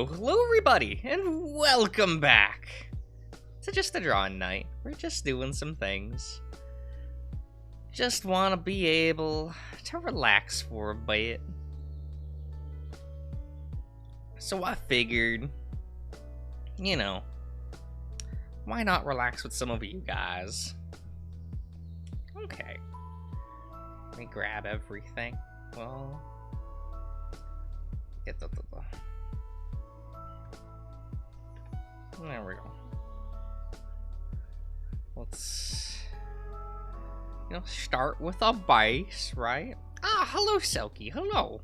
Hello everybody, and welcome back to Just a Drawing Night. We're just doing some things. Just want to be able to relax for a bit. So I figured, you know, why not relax with some of you guys? Okay. Let me grab everything. Well, get the. There we go. Let's, start with a base, right? Ah, hello, Selkie. Hello.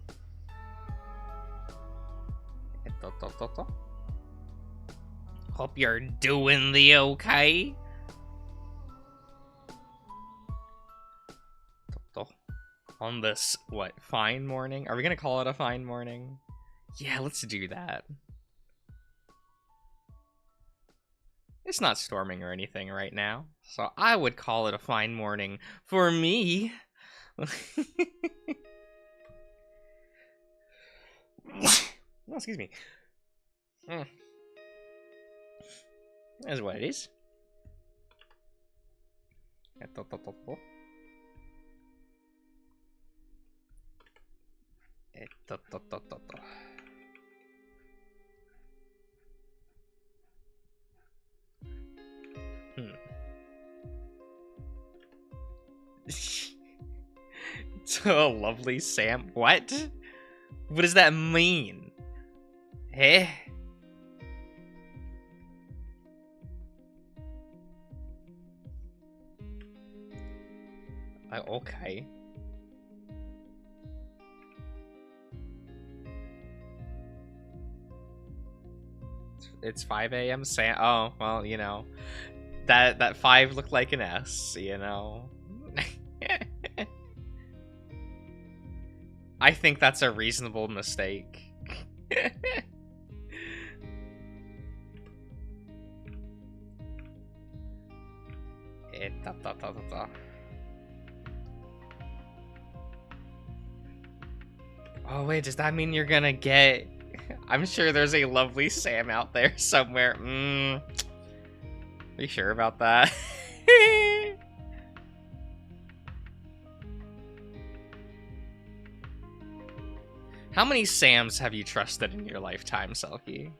Hope you're doing the okay. On this, fine morning? Are we gonna call it a fine morning? Yeah, let's do that. It's not storming or anything right now, so I would call it a fine morning for me. Oh, excuse me. That's what it is. So lovely Sam. What? What does that mean? Eh? Okay. It's 5 a.m. Sam. Oh, well, that 5 looked like an S, I think that's a reasonable mistake. Oh wait, does that mean you're gonna get... I'm sure there's a lovely Sam out there somewhere. Are you sure about that? How many Sams have you trusted in your lifetime, Selkie?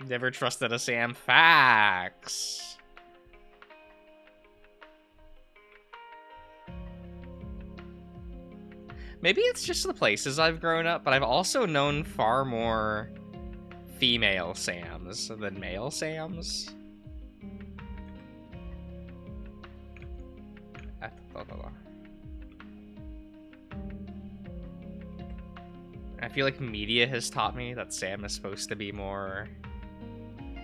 Never trusted a Sam. Facts. Maybe it's just the places I've grown up, but I've also known far more female Sams than male Sams. I feel like media has taught me that Sam is supposed to be more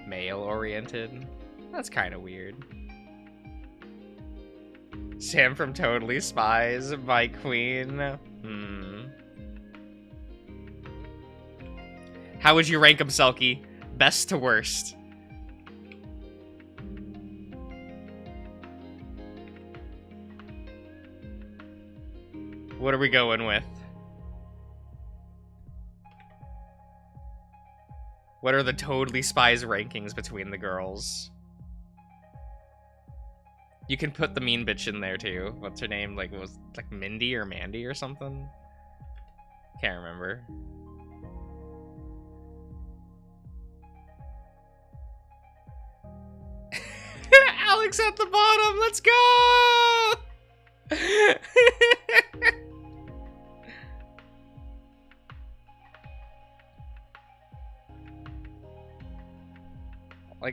male-oriented. That's kind of weird. Sam from Totally Spies, my queen. How would you rank him, Selkie? Best to worst. What are we going with? What are the Totally Spies rankings between the girls? You can put the mean bitch in there too. What's her name? Was Mindy or Mandy or something? Can't remember. Alex at the bottom. Let's go.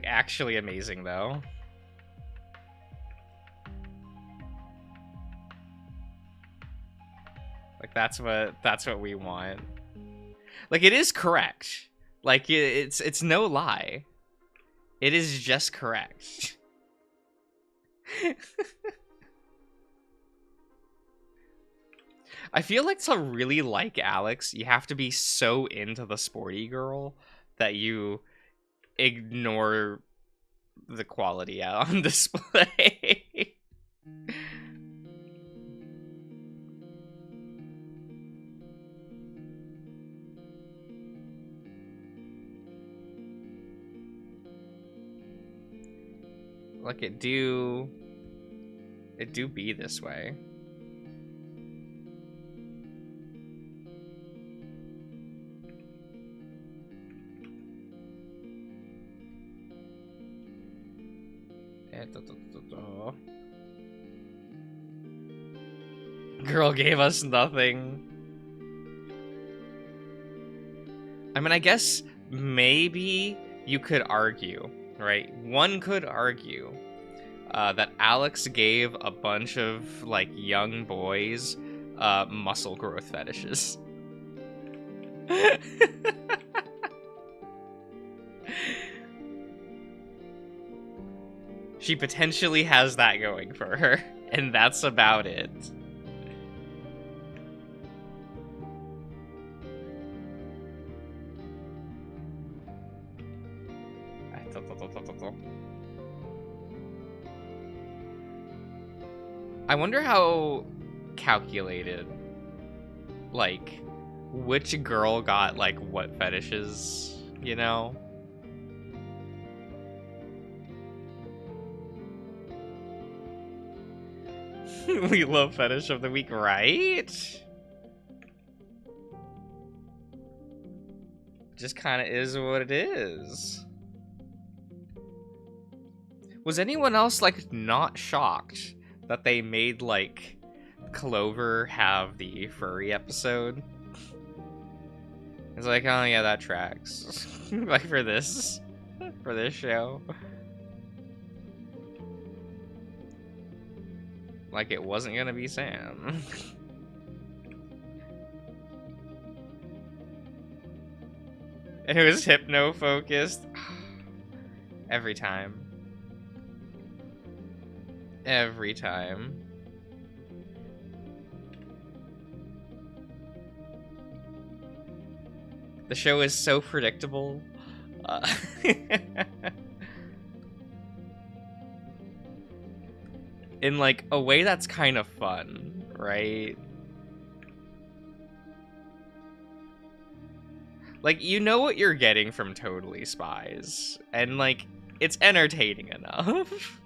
Actually amazing though. That's what we want. It is correct. It's no lie. It is just correct. I feel like to really like Alex, you have to be so into the sporty girl that you ignore the quality out on display. Like it do be this way. Girl gave us nothing. I mean, I guess maybe you could argue, right? One could argue that Alex gave a bunch of, like, young boys muscle growth fetishes. She potentially has that going for her, and that's about it. I wonder how calculated, like, which girl got, like, what fetishes, you know? We love fetish of the week, right? Just kind of is what it is. Was anyone else, like, not shocked that they made, like, Clover have the furry episode? It's like, oh yeah, that tracks. Like, for this show. Like, it wasn't gonna be Sam. It was hypno-focused. Every time. Every time. The show is so predictable. In, like, a way that's kind of fun, right? Like, you know what you're getting from Totally Spies, and, like, it's entertaining enough.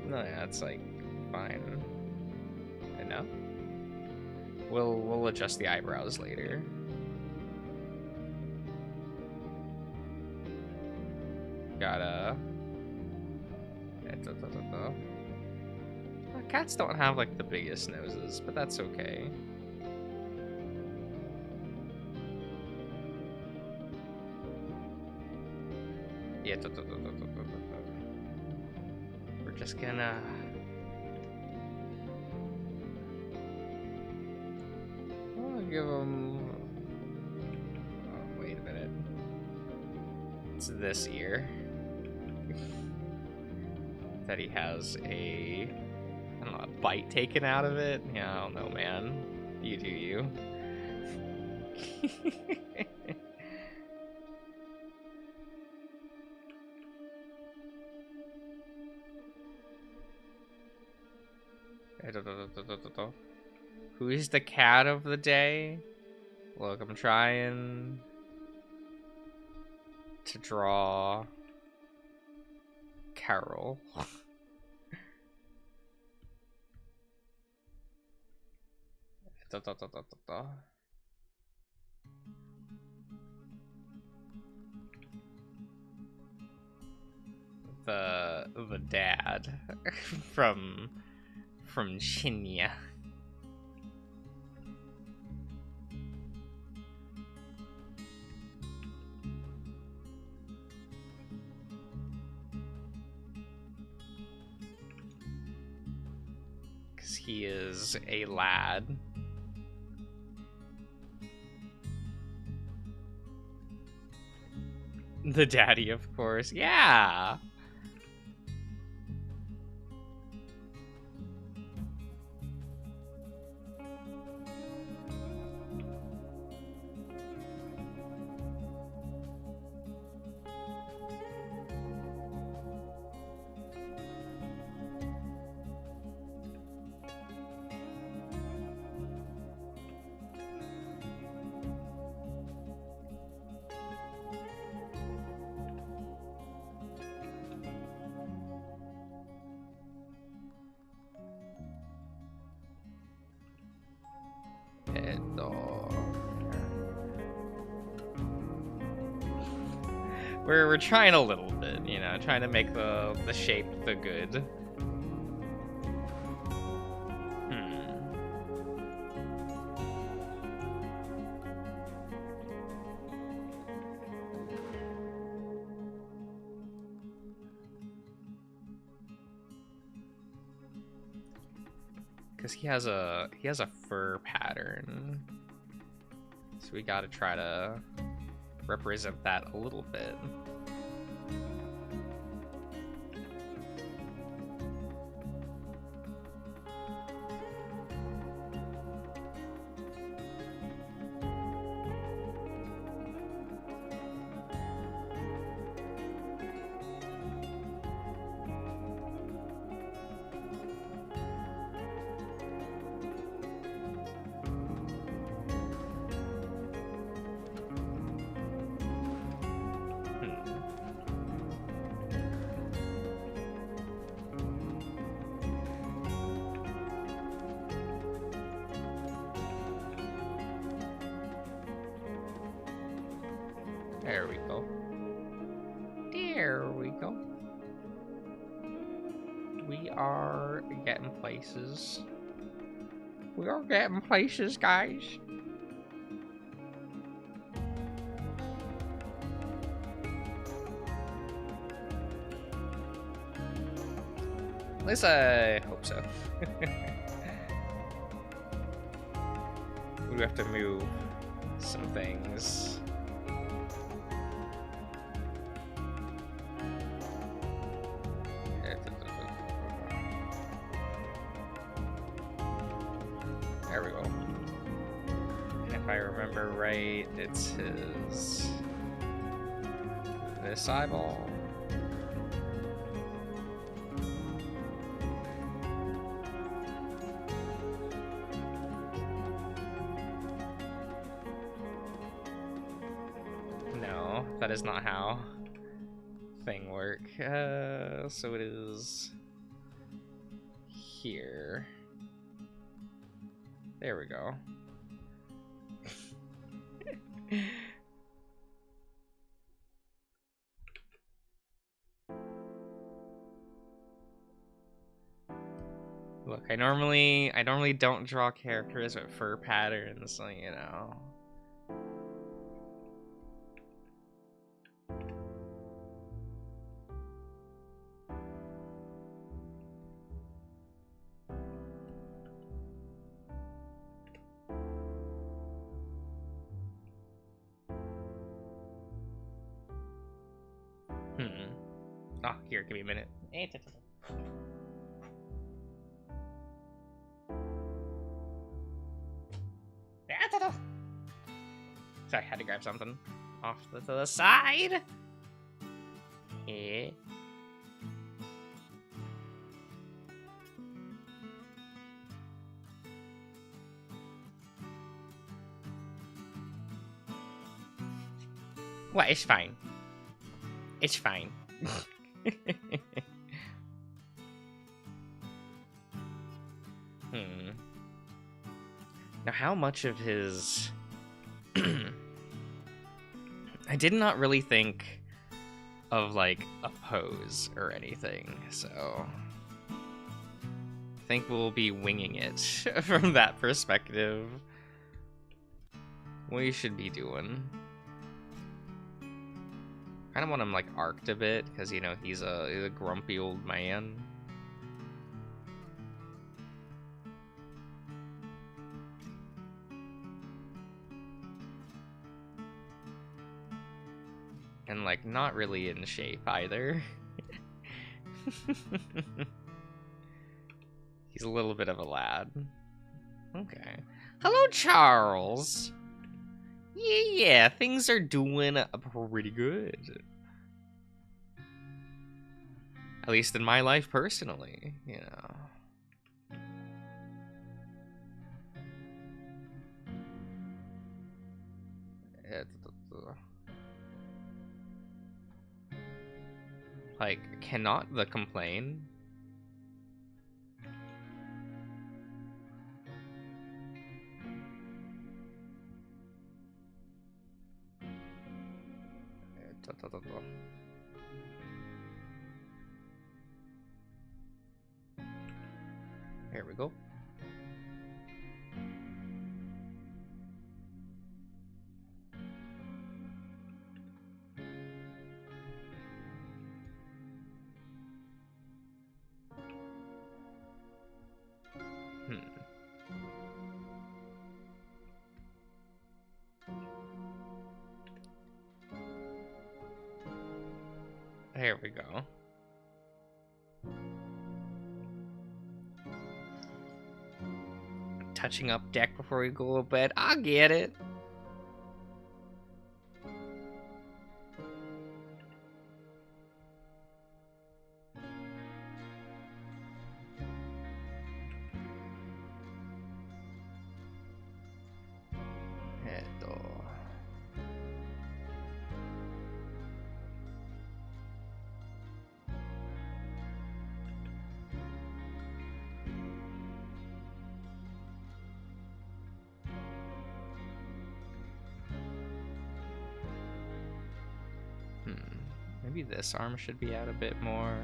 No, yeah, it's, like, fine. Enough. We'll adjust the eyebrows later. Gotta. Cats don't have, like, the biggest noses, but that's okay. Yeah. We're just gonna. Give him. Oh, wait a minute. It's this ear that he has a, I don't know, a bite taken out of it. Yeah, I don't know, man. You do you. Who is the cat of the day? Look, I'm trying to draw Carol. The dad from Chinya. Because he is a lad. The daddy, of course. Yeah. We're trying a little bit, you know, trying to make the shape the good. Because he has a fur pattern, so we got to try to represent that a little bit. There we go. There we go. We are getting places. We are getting places, guys. At least I hope so. We have to move some things. There we go. And if I remember right, it's this eyeball. No, that is not how thing work. So it is here. There we go. Look, I normally don't draw characters with fur patterns, so you know. Oh, here, give me a minute. Sorry, I had to grab something off to the side. Yeah. Well, it's fine. It's fine. Now, how much of his... I did not really think of, like, a pose or anything, so... I think we'll be winging it from that perspective. We should be doing... kind of want him, like, arced a bit, because, you know, he's a grumpy old man. And, like, not really in shape either. He's a little bit of a lad. Okay. Hello, Charles. Yeah, things are doing pretty good. At least in my life personally, you know. Like, cannot the complain? Here we go. Here we go. Touching up deck before we go to bed. I get it. Maybe this arm should be out a bit more.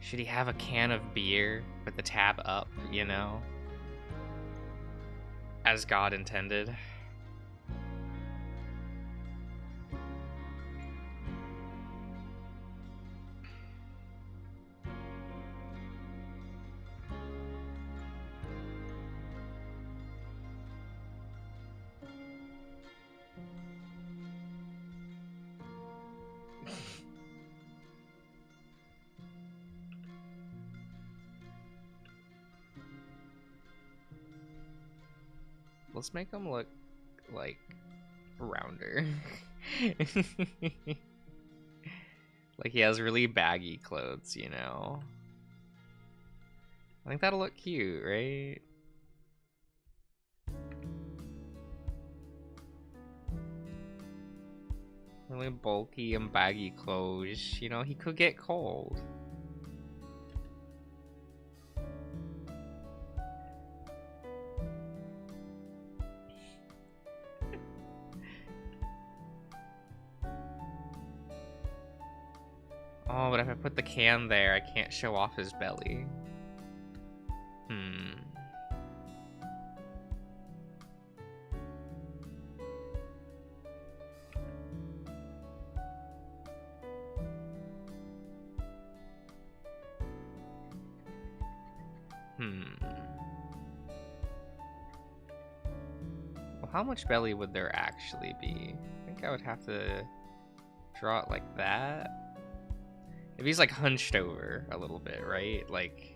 Should he have a can of beer with the tab up, you know? As God intended. Let's make him look like rounder. Like he has really baggy clothes, you know? I think that'll look cute, right? Really bulky and baggy clothes, you know, he could get cold. Oh, but if I put the can there, I can't show off his belly. Well, how much belly would there actually be? I think I would have to draw it like that. If he's like hunched over a little bit, right? Like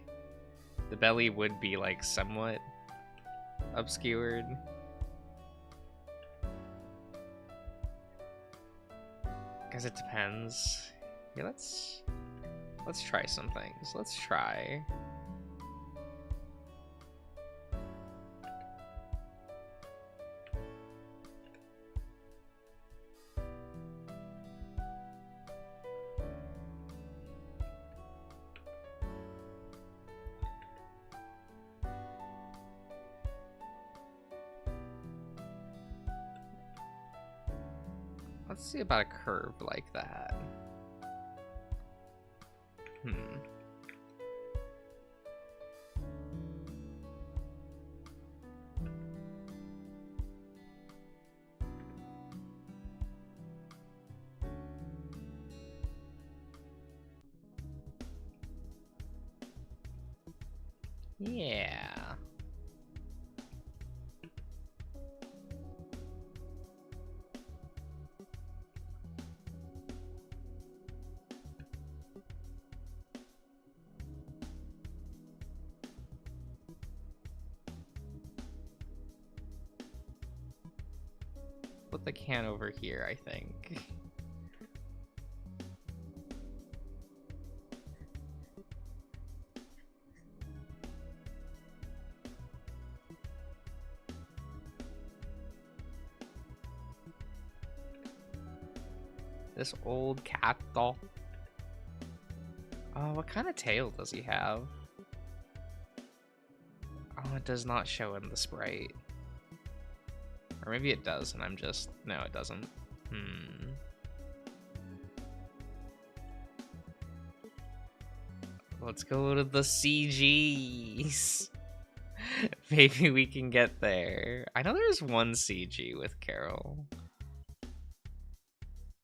the belly would be like somewhat obscured. Guess it depends. Yeah, let's try some things. Let's try. Let's see about a curve like that. Yeah. put the can over here, I think. This old cat doll. Oh, what kind of tail does he have? Oh, it does not show in the sprite. Or maybe it does, and I'm just... No, it doesn't. Let's go to the CGs. Maybe we can get there. I know there's one CG with Carol.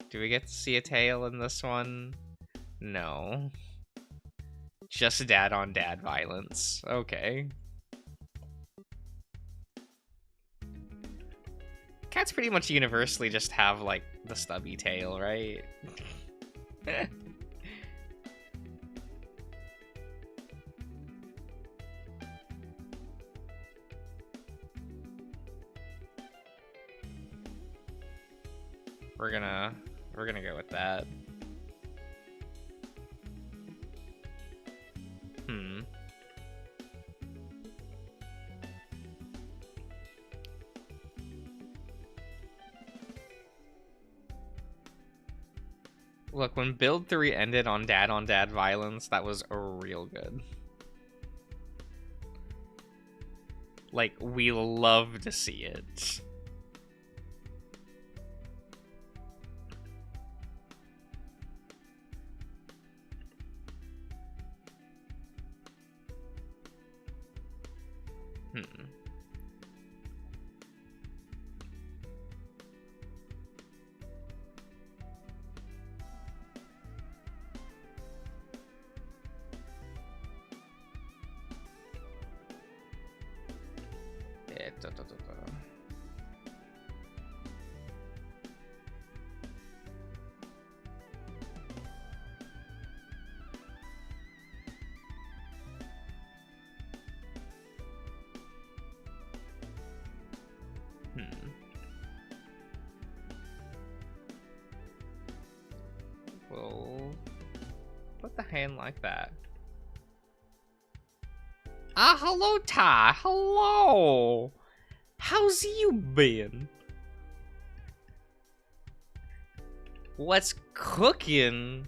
Do we get to see a tail in this one? No. Just dad on dad violence. Okay. Cats pretty much universally just have, like, the stubby tail, right? We're gonna go with that. Look, when build 3 ended on dad violence, that was real good. Like, we love to see it. We'll put the hand like that. Ah, hello, Ty. Hello. How's you been? What's cooking?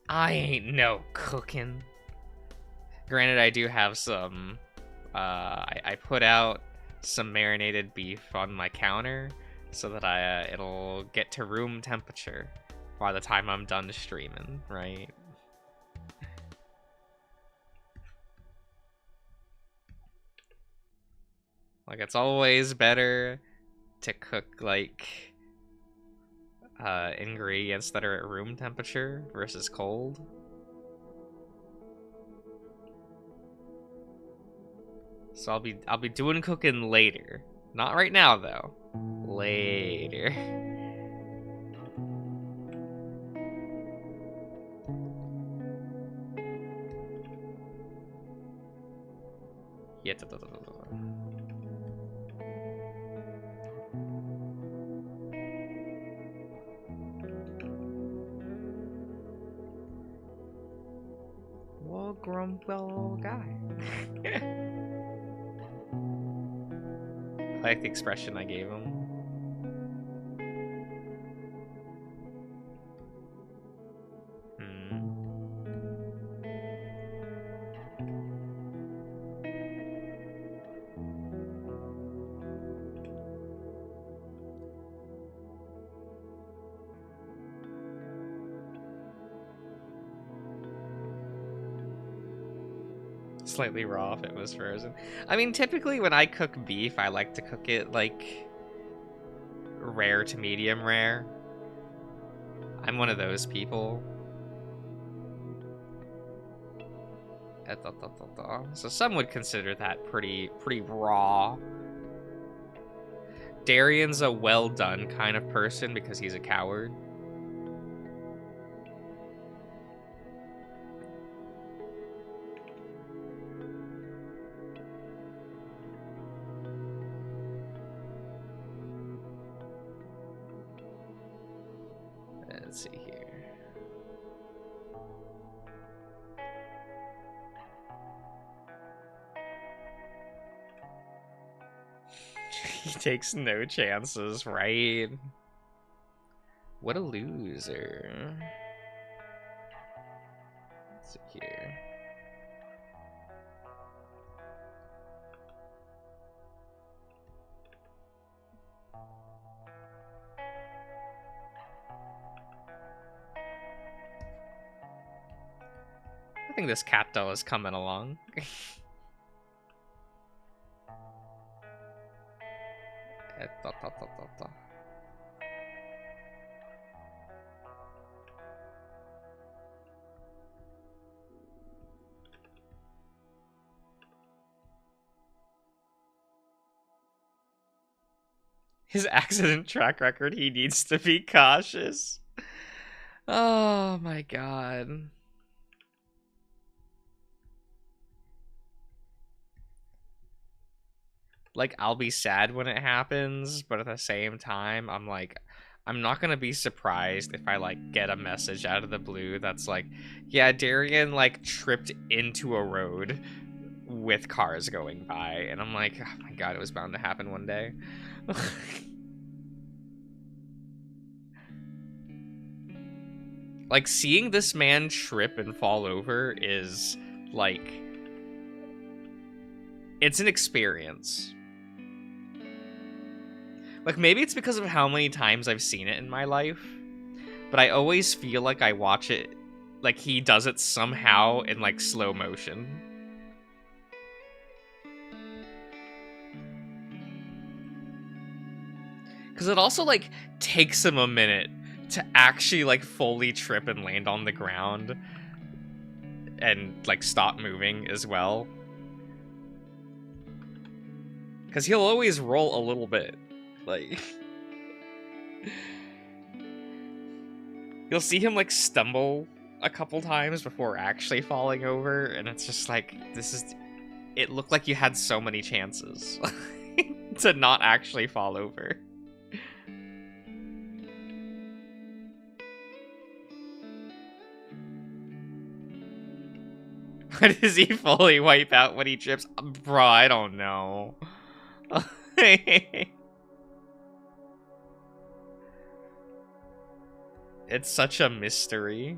I ain't no cooking. Granted, I do have some. I put out some marinated beef on my counter so that it'll get to room temperature by the time I'm done streaming, right? Like, it's always better to cook, like, ingredients that are at room temperature versus cold. So I'll be doing cooking later. Not right now, though. Later. Yeah. Well, grumpy old guy. I like the expression I gave him. Slightly raw if it was frozen. I mean, typically when I cook beef, I like to cook it like rare to medium rare. I'm one of those people. So some would consider that pretty raw. Darian's a well done kind of person because he's a coward. Let's see here. He takes no chances, right? What a loser. Let's see here. I think this cat doll is coming along. His accident track record, he needs to be cautious. Oh my god. Like, I'll be sad when it happens, but at the same time, I'm like, I'm not gonna be surprised if I, like, get a message out of the blue that's like, yeah, Darian, like, tripped into a road with cars going by, and I'm like, oh my god, it was bound to happen one day. Like, seeing this man trip and fall over is, like, it's an experience. Like, maybe it's because of how many times I've seen it in my life, but I always feel like I watch it, like, he does it somehow in, like, slow motion. Because it also, like, takes him a minute to actually, like, fully trip and land on the ground and, like, stop moving as well. Because he'll always roll a little bit. Like, you'll see him, like, stumble a couple times before actually falling over, and it's just like, it looked like you had so many chances to not actually fall over. Why does he fully wipe out when he trips? Bro, I don't know. It's such a mystery.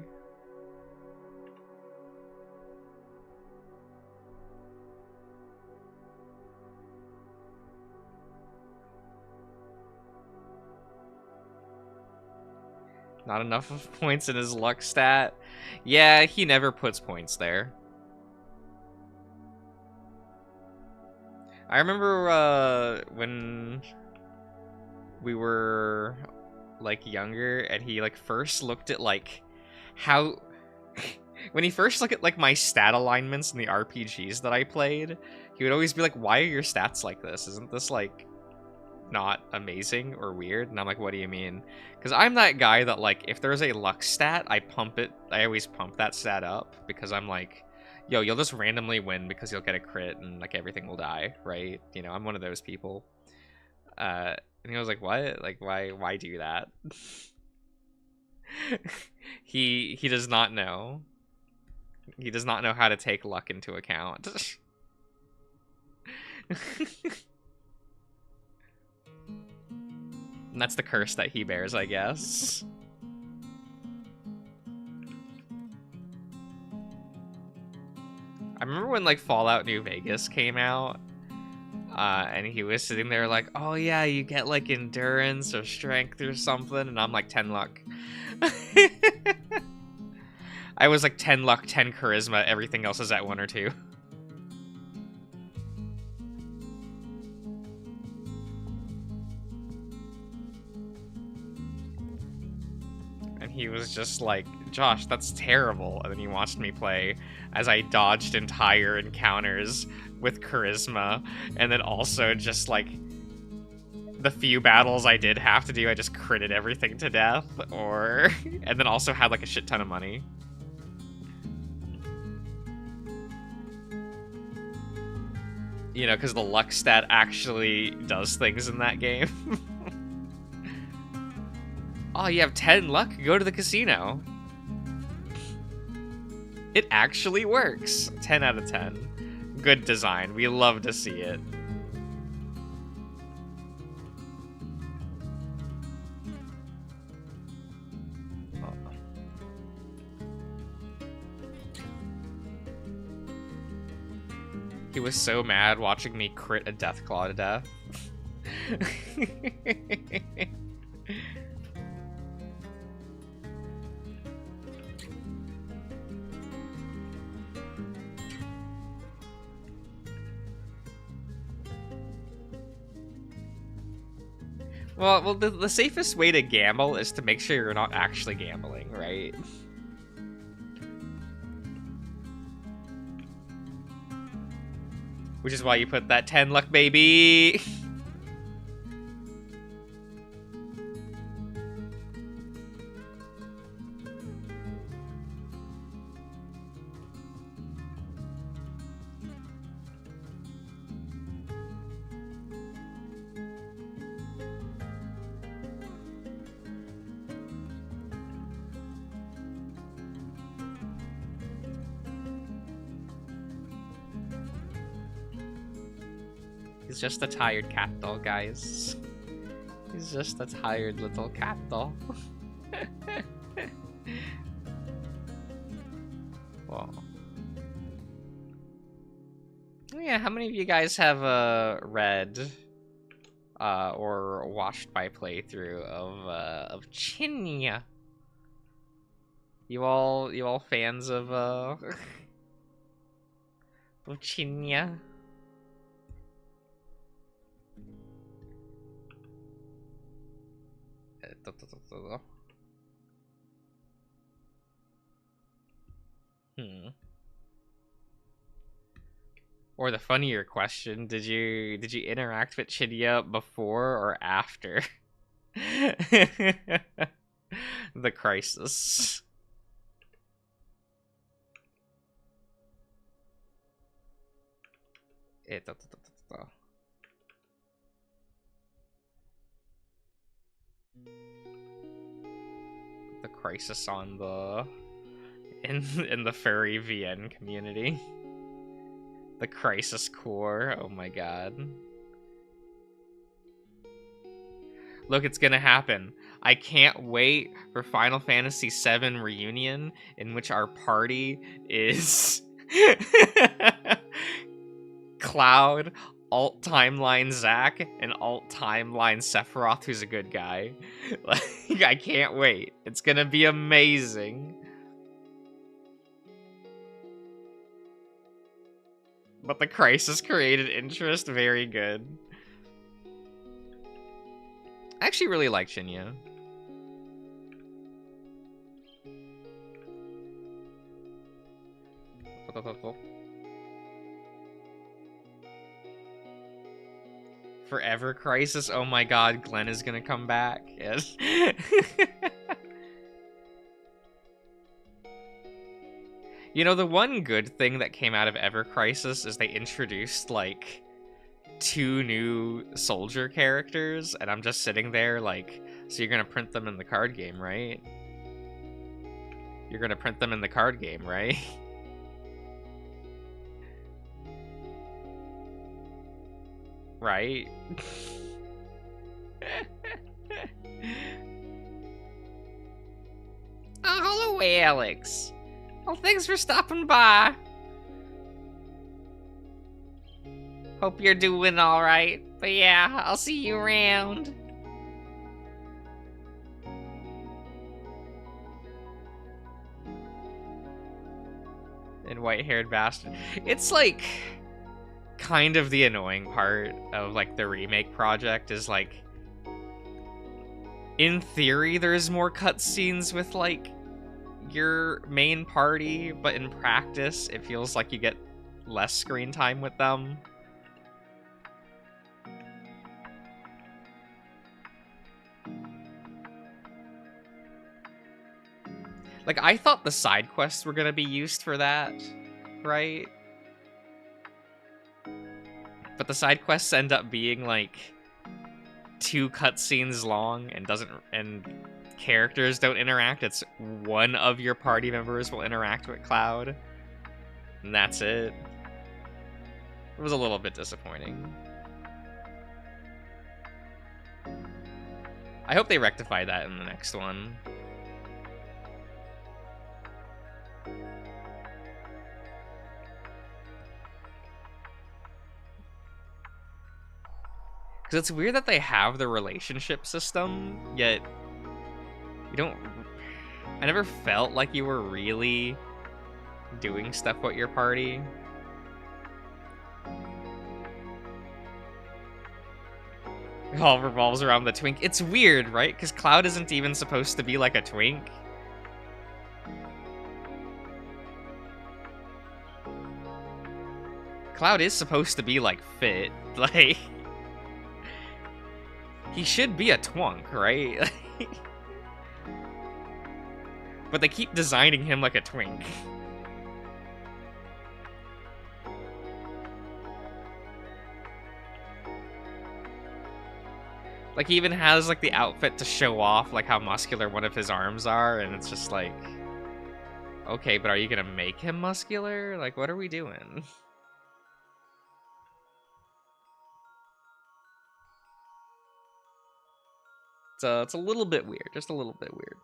Not enough of points in his luck stat. Yeah, he never puts points there. I remember when we were, like, younger, and he, like, first looked at, like, how... when he first looked at, like, my stat alignments in the RPGs that I played, he would always be like, why are your stats like this? Isn't this, like, not amazing or weird? And I'm like, what do you mean? Because I'm that guy that, like, if there's a luck stat, I always pump that stat up, because I'm like, yo, you'll just randomly win because you'll get a crit and, like, everything will die, right? You know, I'm one of those people. And he was like, what? Like, why do that? He does not know. He does not know how to take luck into account. And that's the curse that he bears, I guess. I remember when, like, Fallout New Vegas came out, and he was sitting there like, oh yeah, you get, like, endurance or strength or something, and I'm like, 10 luck. I was like 10 luck, 10 charisma, everything else is at 1 or 2. And he was just like, Josh, that's terrible. And then he watched me play as I dodged entire encounters with charisma, and then also just, like, the few battles I did have to do, I just critted everything to death, and then also had, like, a shit ton of money. You know, because the luck stat actually does things in that game. Oh, you have 10 luck? Go to the casino. It actually works. 10 out of 10. Good design. We love to see it. He was so mad watching me crit a Deathclaw to death. Well, the safest way to gamble is to make sure you're not actually gambling, right? Which is why you put that 10 luck, baby! He's just a tired cat doll, guys. He's just a tired little cat doll. Whoa. Oh yeah, how many of you guys have read or watched my playthrough of Chinya? You all fans of Chinya? Or the funnier question, did you interact with Chinya before or after the crisis? The crisis on the in the Furry VN community. The crisis core. Oh my god. Look, it's gonna happen. I can't wait for Final Fantasy VII Reunion, in which our party is Cloud, alt timeline Zack, and alt timeline Sephiroth, who's a good guy. Like, I can't wait. It's gonna be amazing. But the crisis created interest, very good. I actually really like Chinya. Forever Crisis? Oh my god, Glenn is gonna come back. Yes. You know, the one good thing that came out of Ever Crisis is they introduced, like, 2 new soldier characters, and I'm just sitting there like, so you're gonna print them in the card game, right? You're gonna print them in the card game, right? Right? Oh, hello, Alex. Well, thanks for stopping by. Hope you're doing alright. But yeah, I'll see you around. And white-haired bastard. It's like kind of the annoying part of like the remake project is like, in theory there's more cutscenes with like your main party, but in practice it feels like you get less screen time with them. Like, I thought the side quests were gonna be used for that, right? But the side quests end up being like 2 cutscenes long and characters don't interact. It's one of your party members will interact with Cloud. And that's it. It was a little bit disappointing. I hope they rectify that in the next one. Because it's weird that they have the relationship system, yet you don't... I never felt like you were really doing stuff with your party. It all revolves around the twink. It's weird, right? Because Cloud isn't even supposed to be like a twink. Cloud is supposed to be like fit. Like... he should be a twunk, right? But they keep designing him like a twink. Like, he even has, like, the outfit to show off, like, how muscular one of his arms are, and it's just like... okay, but are you gonna make him muscular? Like, what are we doing? It's a little bit weird, just a little bit weird.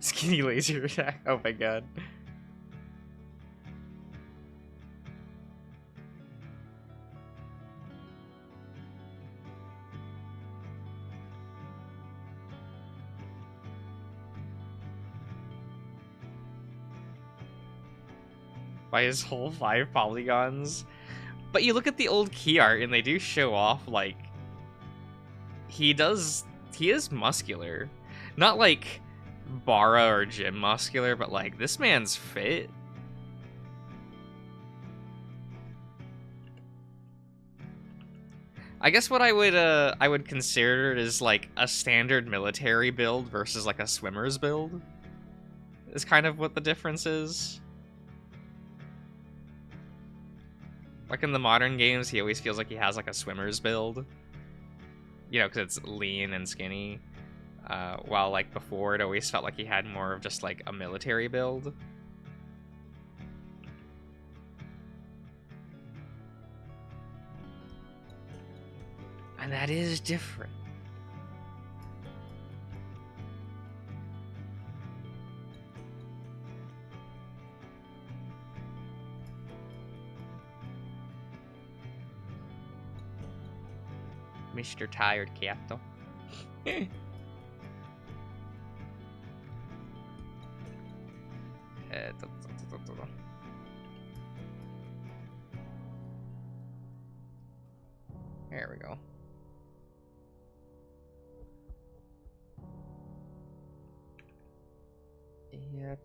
Skinny laser attack. Oh my god. By his whole 5 polygons. But you look at the old key art and they do show off, like, he is muscular. Not like Bara or Jim muscular, but like, this man's fit. I guess what I would consider it is like a standard military build versus like a swimmer's build. Is kind of what the difference is. Like in the modern games, he always feels like he has like a swimmer's build. You know, because it's lean and skinny. While like before, it always felt like he had more of just like a military build. And that is different. Mr. Tired Captain. There we go. Yeah, I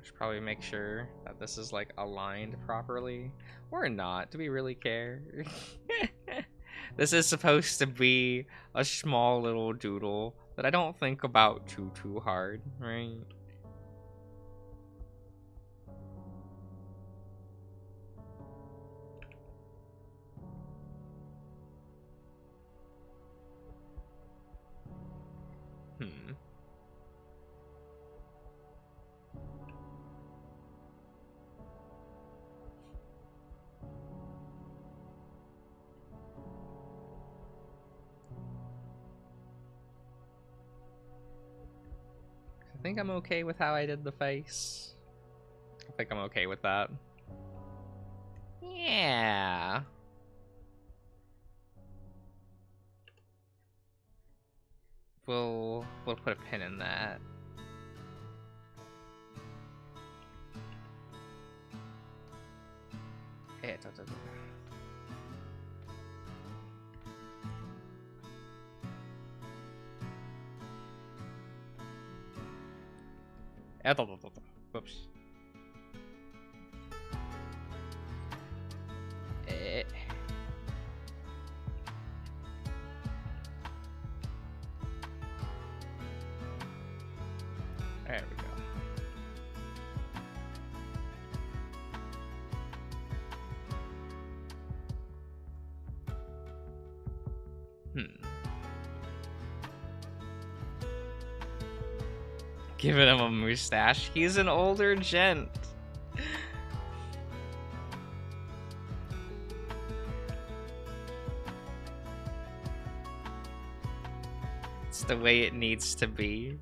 should probably make sure that this is like aligned properly. Or not. Do we really care? This is supposed to be a small little doodle that I don't think about too hard, right? I think I'm okay with how I did the face. I think I'm okay with that. Yeah. We'll put a pin in that. Whoops. Eh. There we go. Giving him a mustache. He's an older gent. It's the way it needs to be.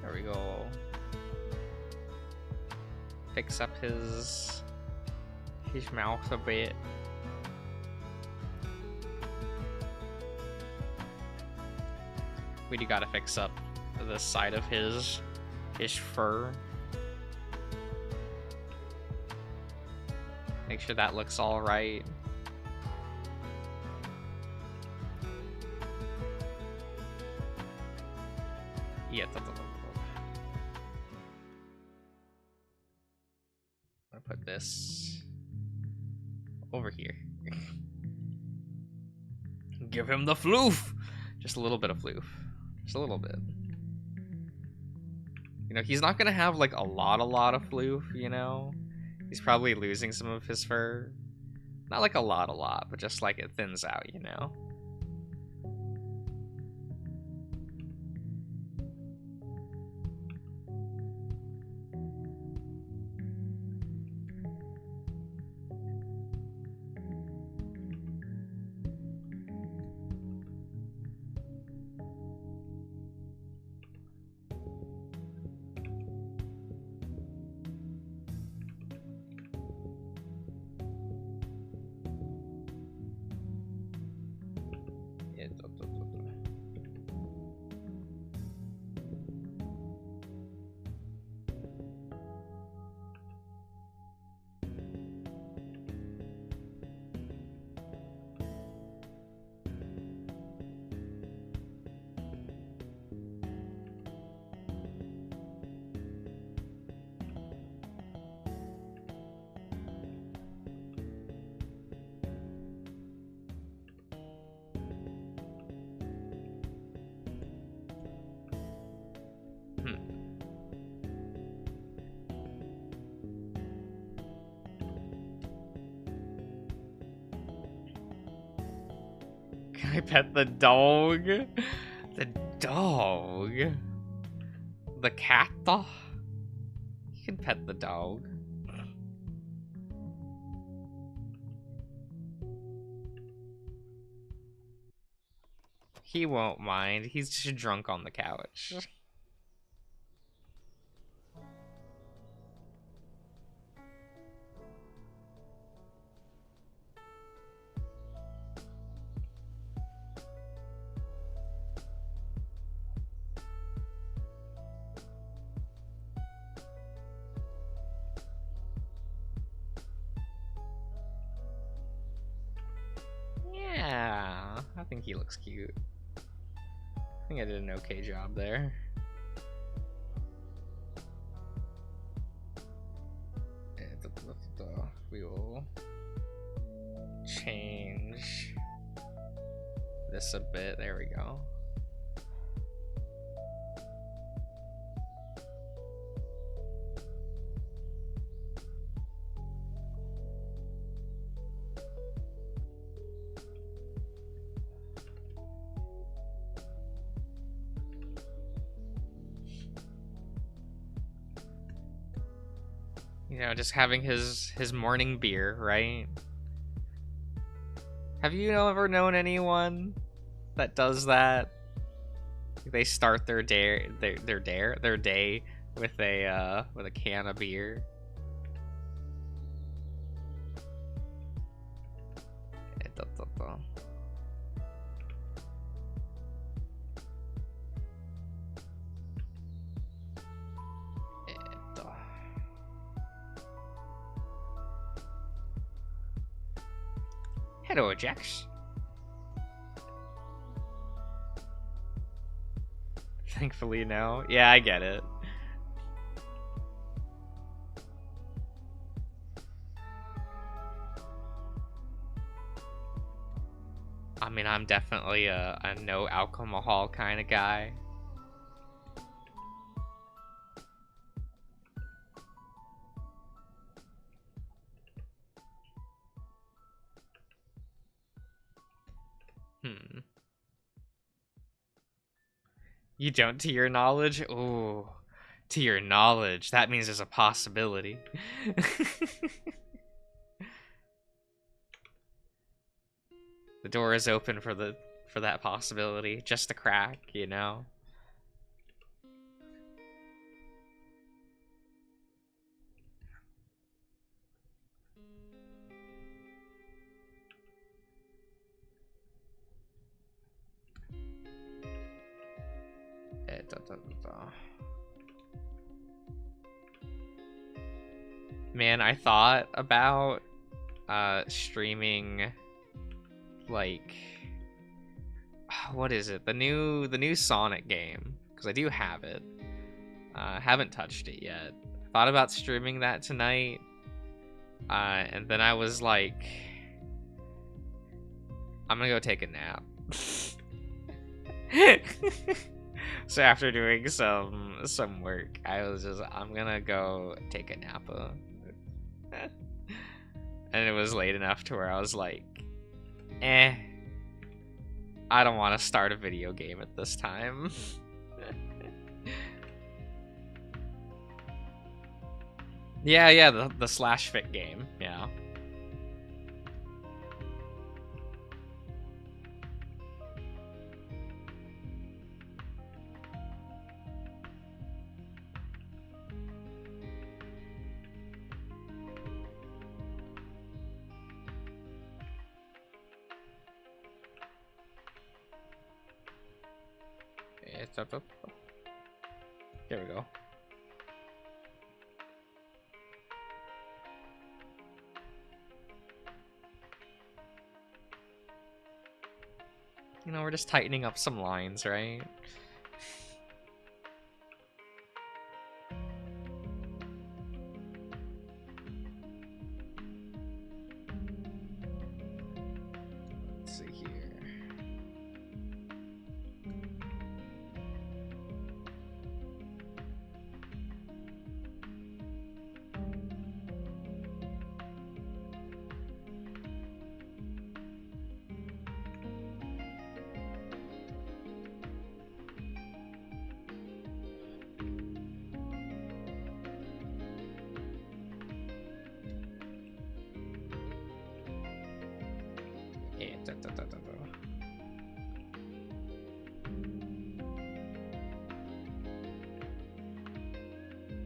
There we go. Fix up his mouth a bit. We do gotta fix up the side of his fur. Make sure that looks all right. Yeah. I'm gonna put this over here. Give him the floof. Just a little bit of floof. Just a little bit. You know, he's not gonna have like a lot of floof, you know? He's probably losing some of his fur. Not like a lot, but just like it thins out, you know? Can I pet the dog? The dog? The cat? You can pet the dog. He won't mind. He's just drunk on the couch. Yeah, I think he looks cute. I think I did an okay job there. We will change this a bit. There we go. You know, just having his morning beer, right? Have you ever known anyone that does that? They start their day with a can of beer. Hello, Jax. Thankfully, no. Yeah, I get it. I mean, I'm definitely a no alcohol kind of guy. You don't, to your knowledge? Ooh, to your knowledge. That means there's a possibility. The door is open for that possibility. Just a crack, you know? Man, I thought about streaming, like, what is it? The new Sonic game, because I do have it. Haven't touched it yet. Thought about streaming that tonight, and then I was like, I'm gonna go take a nap. So after doing some work, I was just, I'm gonna go take a nap. And it was late enough to where I was like, I don't want to start a video game at this time. Yeah, the slash fit game, yeah. It's up. There we go. You know, we're just tightening up some lines, right? Let's see here.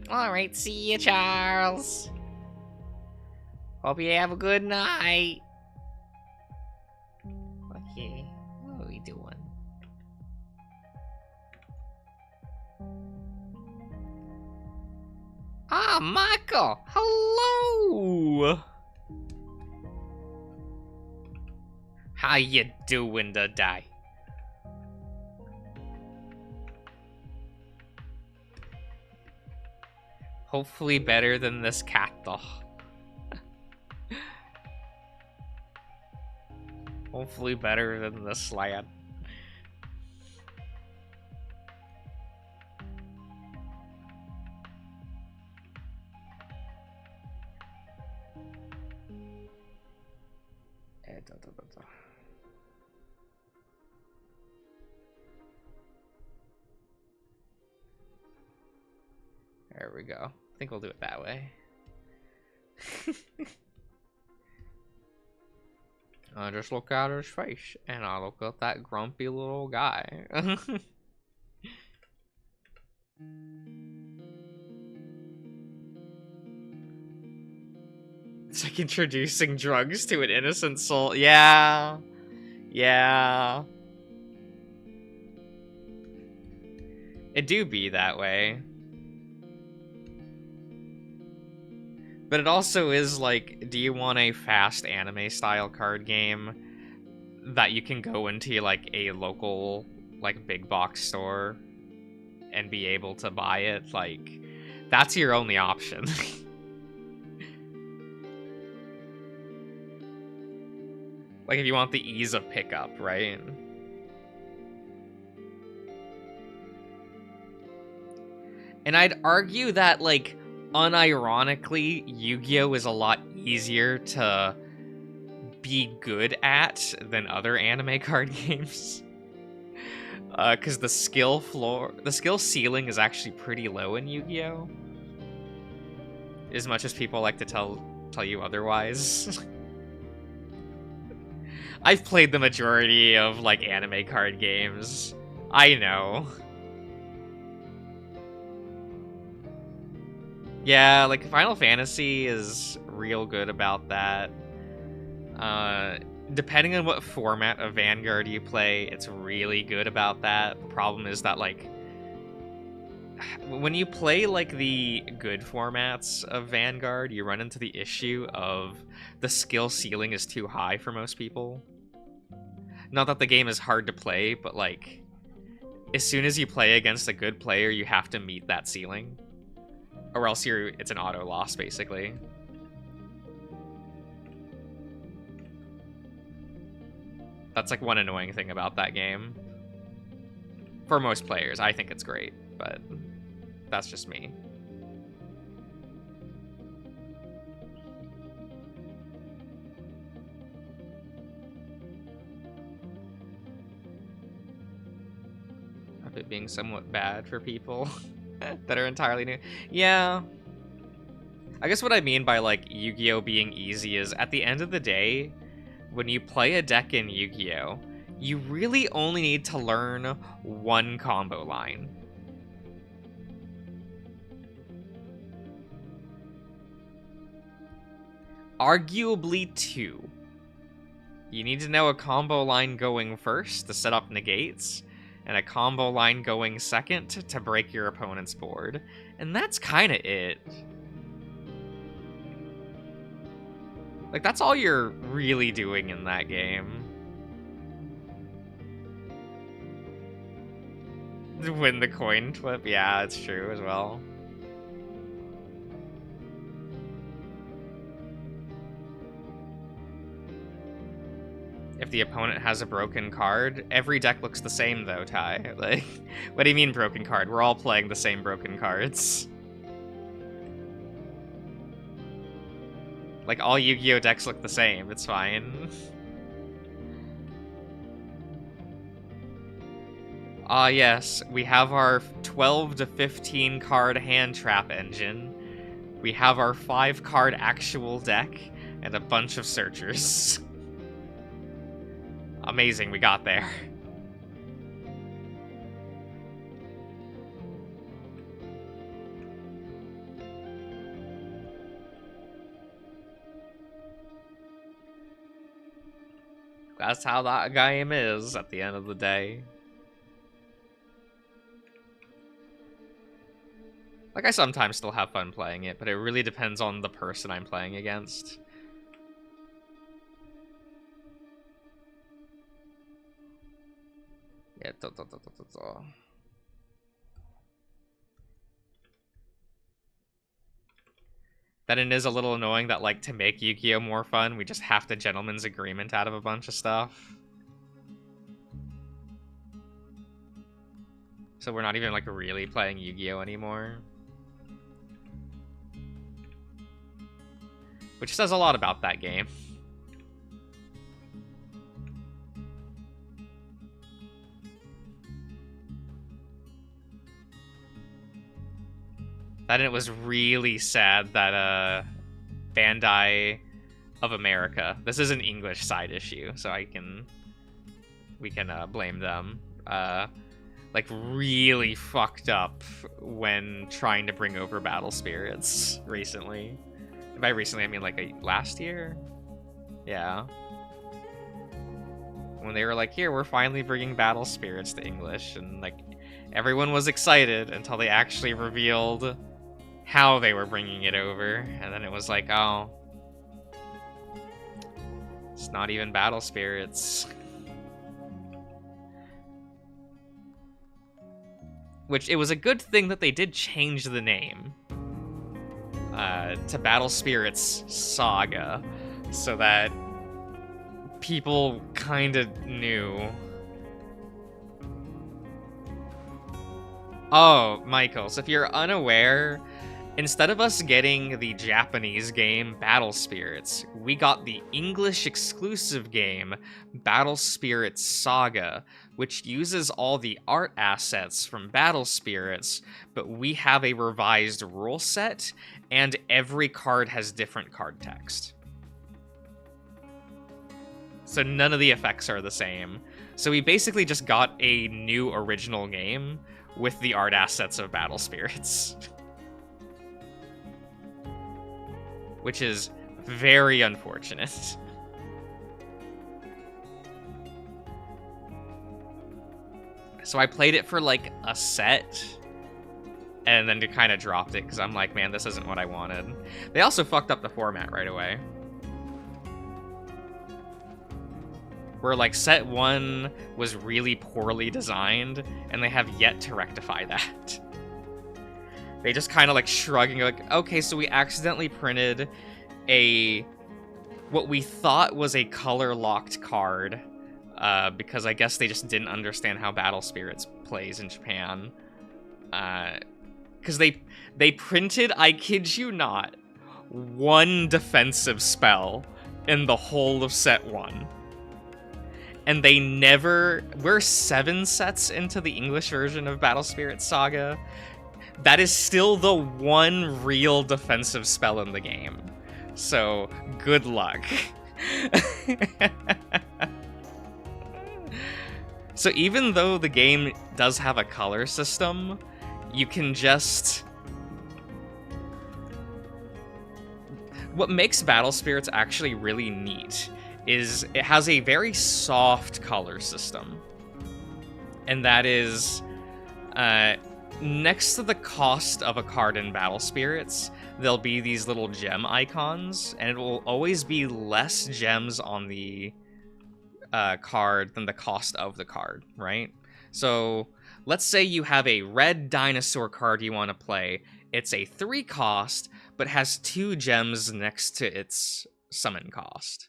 Alright, see you, Charles. Hope you have a good night. Okay, what are we doing? Ah, Michael! Hello! How you doing today? Hopefully better than this cat, though. Hopefully better than this lad. There we go. I think we'll do it that way. I just look at his face, and I look at that grumpy little guy. It's like introducing drugs to an innocent soul. Yeah. Yeah. It do be that way. But it also is like, do you want a fast anime style card game that you can go into like a local like big box store and be able to buy it? Like, that's your only option. Like if you want the ease of pickup, right? And I'd argue that, like, unironically, Yu-Gi-Oh! Is a lot easier to be good at than other anime card games. Because the skill ceiling is actually pretty low in Yu-Gi-Oh! As much as people like to tell you otherwise. I've played the majority of, like, anime card games. I know. Yeah, like, Final Fantasy is real good about that. Depending on what format of Vanguard you play, it's really good about that. The problem is that, like, when you play, like, the good formats of Vanguard, you run into the issue of the skill ceiling is too high for most people. Not that the game is hard to play, but, like, as soon as you play against a good player, you have to meet that ceiling. Or else it's an auto loss, basically. That's like one annoying thing about that game. For most players, I think it's great, but that's just me. Of it being somewhat bad for people that are entirely new. Yeah. I guess what I mean by, like, Yu-Gi-Oh! Being easy is, at the end of the day, when you play a deck in Yu-Gi-Oh!, you really only need to learn one combo line. Arguably two. You need to know a combo line going first to set up negates, and a combo line going second to break your opponent's board. And that's kind of it. Like, that's all you're really doing in that game. Win the coin flip? Yeah, it's true as well. If the opponent has a broken card, every deck looks the same though, Ty. Like, what do you mean broken card? We're all playing the same broken cards. Like, all Yu-Gi-Oh! Decks look the same, it's fine. Yes, we have our 12 to 15 card hand trap engine. We have our 5 card actual deck, and a bunch of searchers. Amazing, we got there. That's how that game is at the end of the day. Like, I sometimes still have fun playing it, but it really depends on the person I'm playing against. Yeah, Then it is a little annoying that, like, to make Yu-Gi-Oh! More fun, we just have to gentleman's agreement out of a bunch of stuff. So we're not even, like, really playing Yu-Gi-Oh! Anymore. Which says a lot about that game. Then it was really sad that Bandai of America. This is an English side issue, so we can blame them. Like, really fucked up when trying to bring over Battle Spirits recently. And by recently, I mean like last year? Yeah. When they were like, here, we're finally bringing Battle Spirits to English, and like, everyone was excited until they actually revealed how they were bringing it over, and then it was like, oh, it's not even Battle Spirits. Which, it was a good thing that they did change the name to Battle Spirits Saga, so that people kind of knew. Oh, Michael, so if you're unaware, instead of us getting the Japanese game Battle Spirits, we got the English exclusive game Battle Spirits Saga, which uses all the art assets from Battle Spirits, but we have a revised rule set, and every card has different card text. So none of the effects are the same. So we basically just got a new original game with the art assets of Battle Spirits. Which is very unfortunate. So I played it for like a set, and then kind of dropped it because I'm like, man, this isn't what I wanted. They also fucked up the format right away. Where like set 1 was really poorly designed, and they have yet to rectify that. They just kind of like shrugging, like, okay, so we accidentally printed what we thought was a color-locked card, because I guess they just didn't understand how Battle Spirits plays in Japan. Because they printed, I kid you not, 1 defensive spell in the whole of set 1. And they never... We're 7 sets into the English version of Battle Spirits Saga. That is still the 1 real defensive spell in the game. So, good luck. So even though the game does have a color system, you can just... What makes Battle Spirits actually really neat is it has a very soft color system. And that is, next to the cost of a card in Battle Spirits, there'll be these little gem icons, and it will always be less gems on the card than the cost of the card, right? So let's say you have a red dinosaur card you want to play. It's a 3 cost, but has 2 gems next to its summon cost.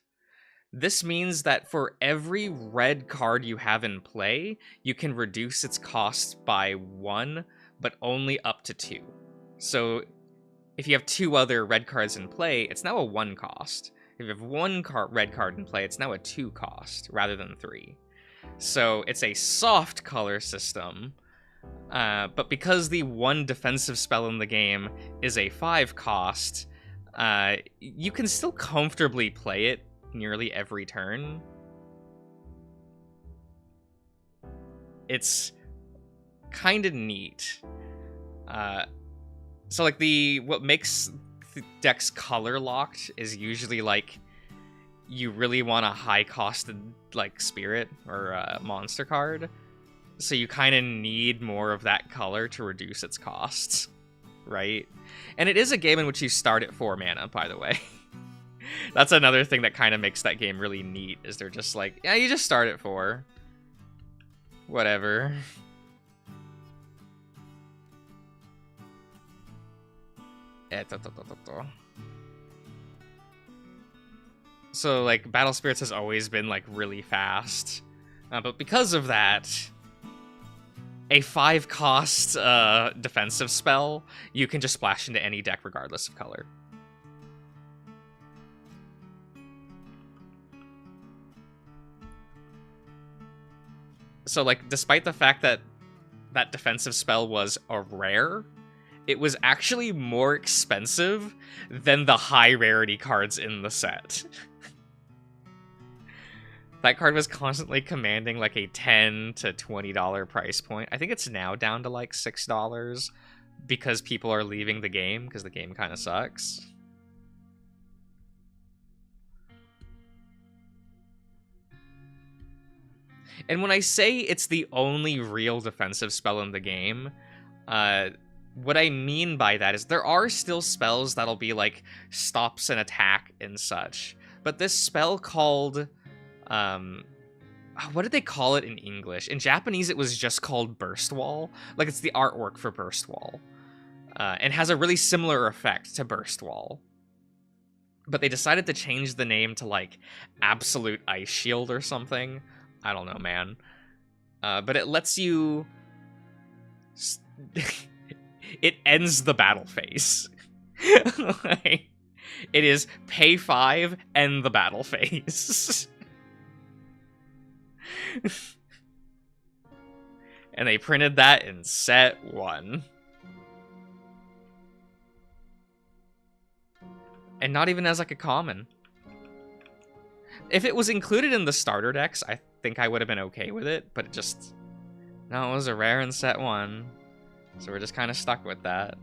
This means that for every red card you have in play, you can reduce its cost by 1, but only up to 2. So if you have 2 other red cards in play, it's now a 1 cost. If you have 1 red card in play, it's now a 2 cost, rather than 3. So it's a soft color system, but because the 1 defensive spell in the game is a 5 cost, you can still comfortably play it nearly every turn. It's kind of neat. So like what makes the decks color locked is usually like you really want a high costed like spirit or monster card, so you kind of need more of that color to reduce its costs, right? And it is a game in which you start at 4 mana, by the way. That's another thing that kind of makes that game really neat, is they're just like, yeah, you just start at 4. Whatever. So, like, Battle Spirits has always been, like, really fast. But because of that, a 5 cost defensive spell, you can just splash into any deck regardless of color. So, like, despite the fact that that defensive spell was a rare, it was actually more expensive than the high rarity cards in the set. That card was constantly commanding like a $10 to $20 price point. I think it's now down to like $6 because people are leaving the game because the game kind of sucks. And when I say it's the only real defensive spell in the game, what I mean by that is there are still spells that'll be like stops an attack and such. But this spell called... what did they call it in English? In Japanese, it was just called Burst Wall. Like, it's the artwork for Burst Wall. And has a really similar effect to Burst Wall. But they decided to change the name to, like, Absolute Ice Shield or something. I don't know, man. But it lets you... it ends the battle phase. Like, it is pay 5, end the battle phase. And they printed that in set 1. And not even as like a common. If it was included in the starter decks, I think I would have been okay with it, but it just... No, it was a rare in set 1. So we're just kind of stuck with that.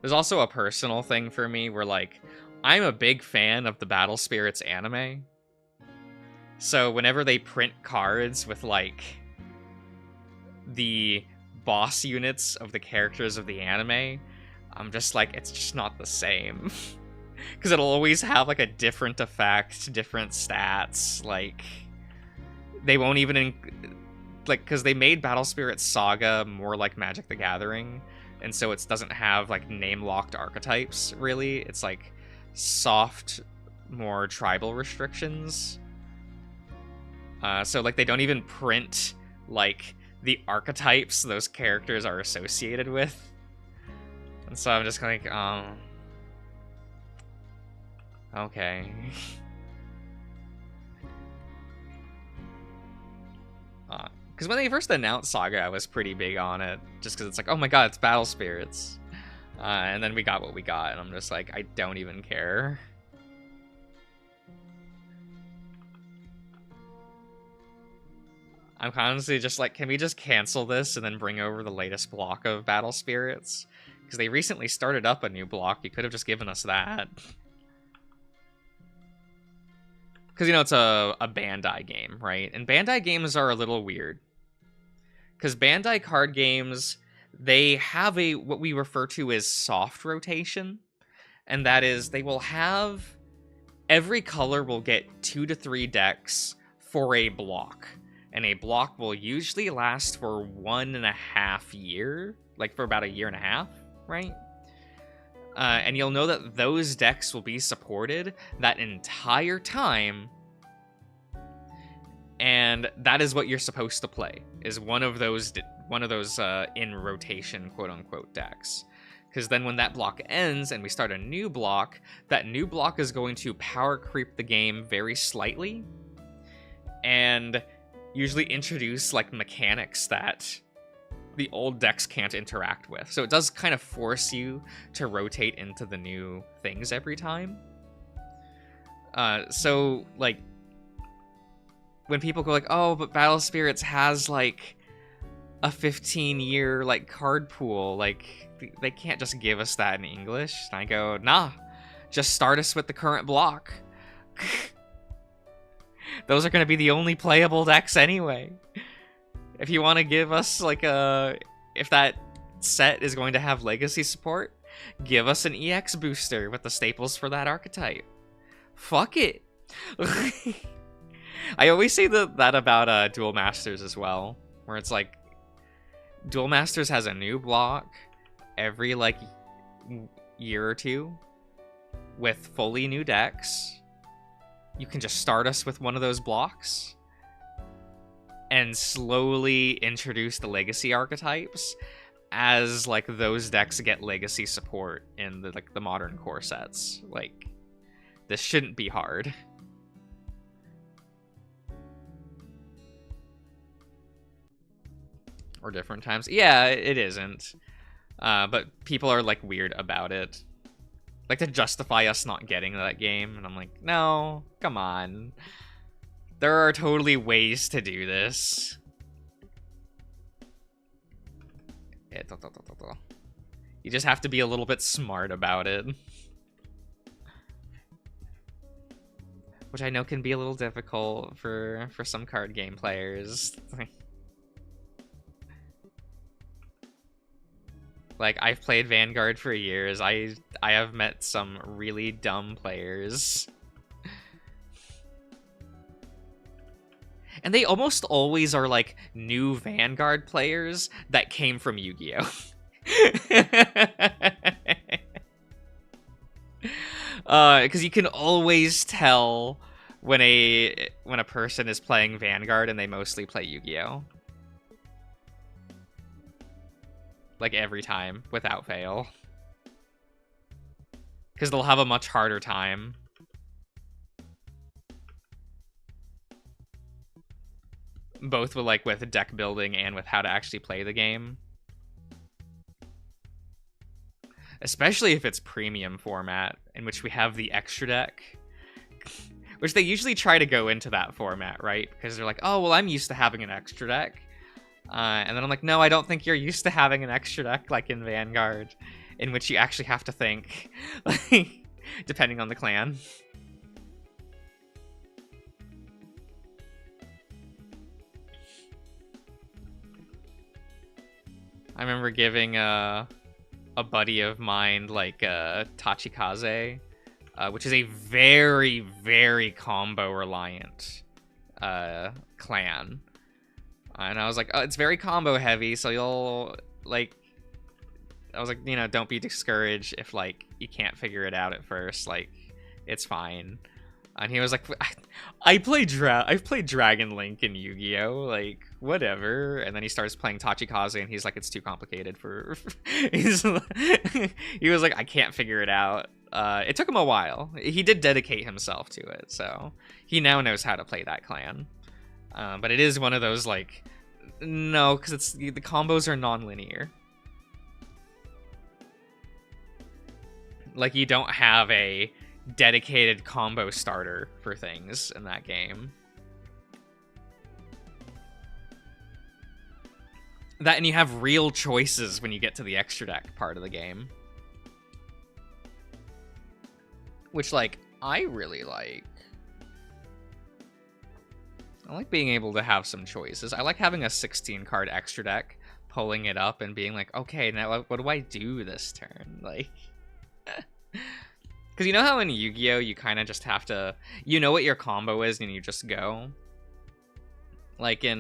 There's also a personal thing for me where, like, I'm a big fan of the Battle Spirits anime. So whenever they print cards with, like, the boss units of the characters of the anime, I'm just like, it's just not the same. Because it'll always have, like, a different effect, different stats, like... They won't even... Like, because they made Battle Spirits Saga more like Magic the Gathering, and so it doesn't have, like, name-locked archetypes, really. It's, like, soft, more tribal restrictions. So, like, they don't even print, like, the archetypes those characters are associated with. And so I'm just like, okay. Because when they first announced Saga, I was pretty big on it, just because it's like, oh my god, it's Battle Spirits. And then we got what we got, and I'm just like, I don't even care. I'm constantly just like, can we just cancel this and then bring over the latest block of Battle Spirits? Because they recently started up a new block, you could have just given us that. Because, you know, it's a Bandai game, right? And Bandai games are a little weird. Because Bandai card games, they have what we refer to as soft rotation. And that is, they will have... Every color will get 2 to 3 decks for a block. And a block will usually last for 1.5 years. Like, for about 1.5 years, right? And you'll know that those decks will be supported that entire time. And that is what you're supposed to play, is one of those in rotation, quote-unquote, decks. Because then when that block ends and we start a new block, that new block is going to power creep the game very slightly, and usually introduce, like, mechanics that the old decks can't interact with. So it does kind of force you to rotate into the new things every time. So, like, when people go like, oh, but Battle Spirits has, like, a 15-year, like, card pool, like, they can't just give us that in English. And I go, nah, just start us with the current block. Those are going to be the only playable decks anyway. If you want to give us, like, if that set is going to have legacy support, give us an EX booster with the staples for that archetype. Fuck it. I always say that about Duel Masters as well, where it's like, Duel Masters has a new block every, like, year or two with fully new decks. You can just start us with one of those blocks and slowly introduce the legacy archetypes as, like, those decks get legacy support in the, like, the modern core sets. Like, this shouldn't be hard. Or different times. Yeah, it isn't. But people are, like, weird about it. Like, to justify us not getting that game. And I'm like, no, come on. There are totally ways to do this. You just have to be a little bit smart about it. Which I know can be a little difficult for some card game players. Like, I've played Vanguard for years. I have met some really dumb players. And they almost always are, like, new Vanguard players that came from Yu-Gi-Oh! Because you can always tell when a person is playing Vanguard and they mostly play Yu-Gi-Oh! Like, every time, without fail. Because they'll have a much harder time. Both with, like, with deck building and with how to actually play the game. Especially if it's premium format, in which we have the extra deck. Which they usually try to go into that format, right? Because they're like, oh, well, I'm used to having an extra deck. And then I'm like, no, I don't think you're used to having an extra deck like in Vanguard, in which you actually have to think, like, depending on the clan. I remember giving a buddy of mine, like, Tachikaze, which is a very, very combo-reliant clan. And I was like, oh, it's very combo heavy, so you'll, like, I was like, you know, don't be discouraged if, like, you can't figure it out at first, like, it's fine. And he was like, I've played Dragon Link in Yu-Gi-Oh! Like, whatever. And then he starts playing Tachikaze, and he's like, it's too complicated for... he was like, I can't figure it out. It took him a while. He did dedicate himself to it, so he now knows how to play that clan. But it is one of those, like, no, because the combos are non-linear. Like, you don't have a dedicated combo starter for things in that game. That, and you have real choices when you get to the extra deck part of the game. Which, like, I really like. I like being able to have some choices. I like having a 16-card extra deck, pulling it up and being like, okay, now what do I do this turn? Like, because you know how in Yu-Gi-Oh! You kind of just have to, you know what your combo is and you just go? Like in,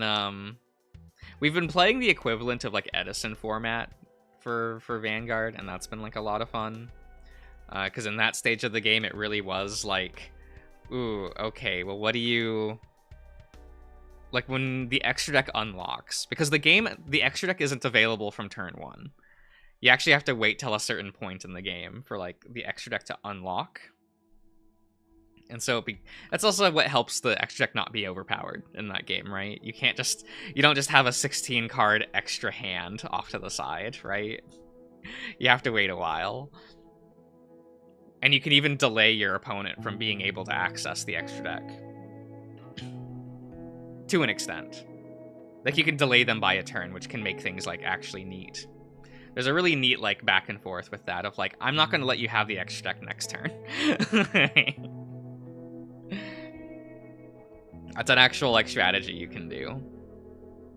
we've been playing the equivalent of, like, Edison format for Vanguard, and that's been, like, a lot of fun. Because in that stage of the game, it really was like, ooh, okay, well, what do you... Like, when the extra deck unlocks, because the extra deck isn't available from turn 1. You actually have to wait till a certain point in the game for, like, the extra deck to unlock. And so that's also what helps the extra deck not be overpowered in that game, right? You don't just have a 16-card extra hand off to the side, right? You have to wait a while. And you can even delay your opponent from being able to access the extra deck. To an extent. Like, you can delay them by a turn, which can make things, like, actually neat. There's a really neat, like, back and forth with that of, like, I'm not going to let you have the extra deck next turn. That's an actual, like, strategy you can do.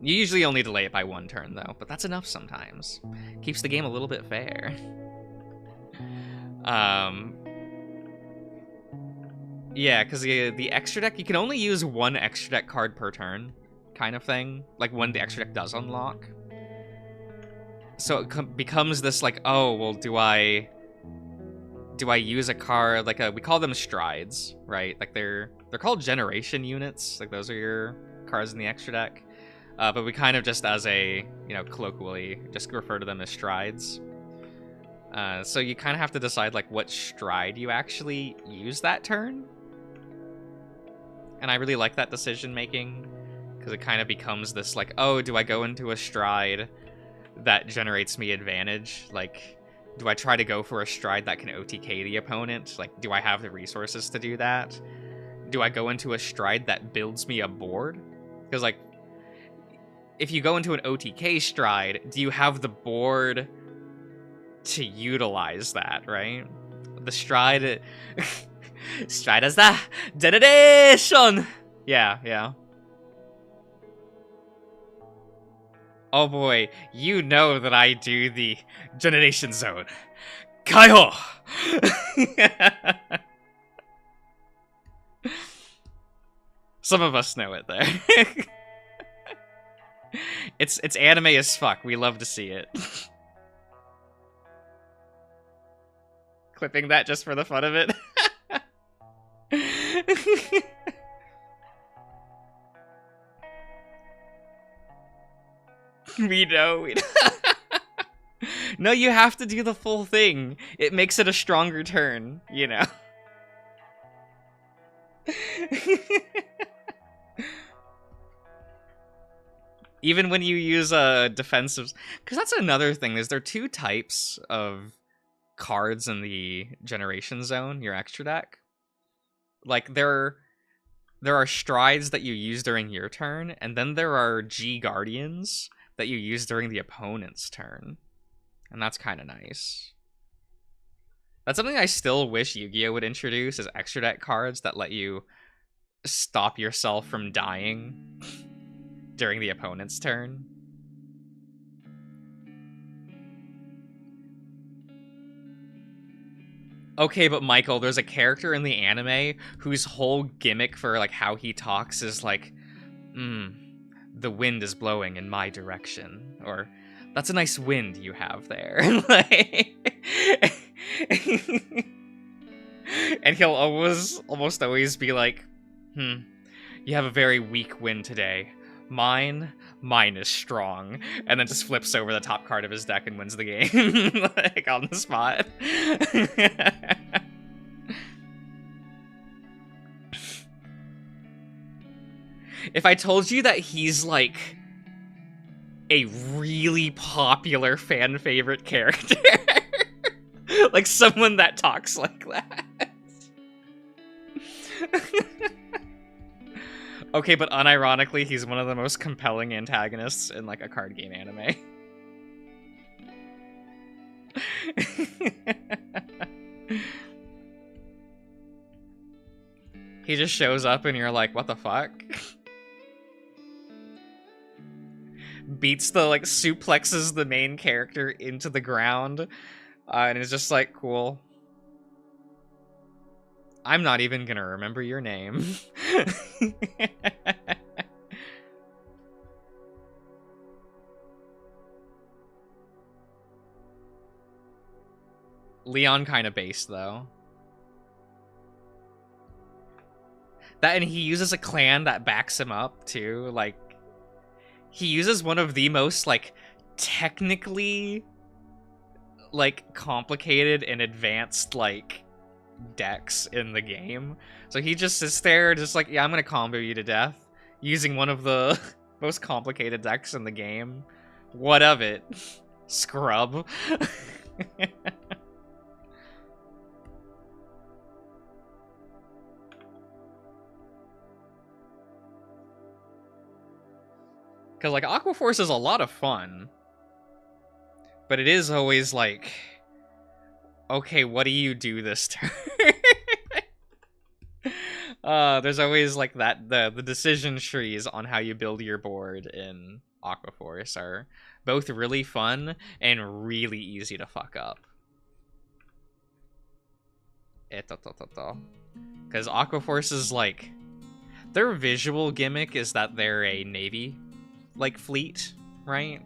You usually only delay it by 1 turn, though, but that's enough sometimes. Keeps the game a little bit fair. Yeah, because the extra deck, you can only use 1 extra deck card per turn, kind of thing. Like, when the extra deck does unlock. So it becomes this, like, oh, well, do I use a card, like, we call them strides, right? Like, they're called generation units. Like, those are your cards in the extra deck. But we kind of just, as a, you know, colloquially, just refer to them as strides. So you kind of have to decide, like, what stride you actually use that turn. And I really like that decision making, Because it kind of becomes this, like, oh, do I go into a stride that generates me advantage? Like, do I try to go for a stride that can OTK the opponent? Like, do I have the resources to do that? Do I go into a stride that builds me a board? Because, like, if you go into an OTK stride, do you have the board to utilize that, right? The stride... stride as the generation! Yeah. Oh boy, you know that I do the generation zone. Kaiho! Some of us know it there. It's anime as fuck. We love to see it. Clipping that just for the fun of it. We know. No, you have to do the full thing. It makes it a stronger turn, you know. Even when you use defensive... Because that's another thing, is there are two types of cards in the generation zone, your extra deck. Like, there are strides that you use during your turn, and then there are G Guardians that you use during the opponent's turn. And that's kind of nice. That's something I still wish Yu-Gi-Oh! Would introduce, is extra deck cards that let you stop yourself from dying during the opponent's turn. Okay, but Michael, there's a character in the anime whose whole gimmick for, like, how he talks is like, the wind is blowing in my direction, or that's a nice wind you have there. And he'll almost always be like, you have a very weak wind today. Mine is strong. And then just flips over the top card of his deck and wins the game, like, on the spot. If I told you that he's, like, a really popular fan favorite character, like someone that talks like that. Okay, but unironically, he's one of the most compelling antagonists in, like, a card game anime. He just shows up and you're like, what the fuck? Beats the, like, suplexes the main character into the ground, and is just like, cool. I'm not even gonna remember your name. Leon kind of based, though. That, and he uses a clan that backs him up, too. Like, he uses one of the most, like, technically, like, complicated and advanced, like, decks in the game. So he just sits there, just like, yeah, I'm gonna combo you to death, using one of the most complicated decks in the game. What of it? Scrub. Because, like, Aquaforce is a lot of fun. But it is always like, okay, what do you do this turn? There's always, like, that, the decision trees on how you build your board in Aquaforce are both really fun and really easy to fuck up. Because Aquaforce is, like, their visual gimmick is that they're a navy, like, fleet, right?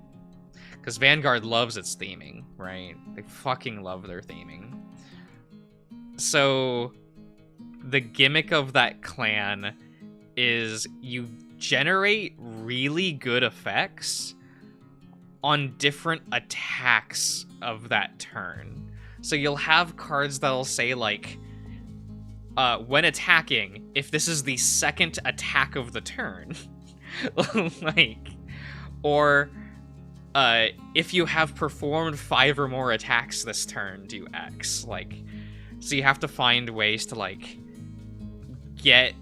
Because Vanguard loves its theming, right? They fucking love their theming. So the gimmick of that clan is you generate really good effects on different attacks of that turn. So you'll have cards that'll say, like, when attacking, if this is the second attack of the turn, Like, or if you have performed 5 or more attacks this turn, do X. Like, so you have to find ways to, like, get,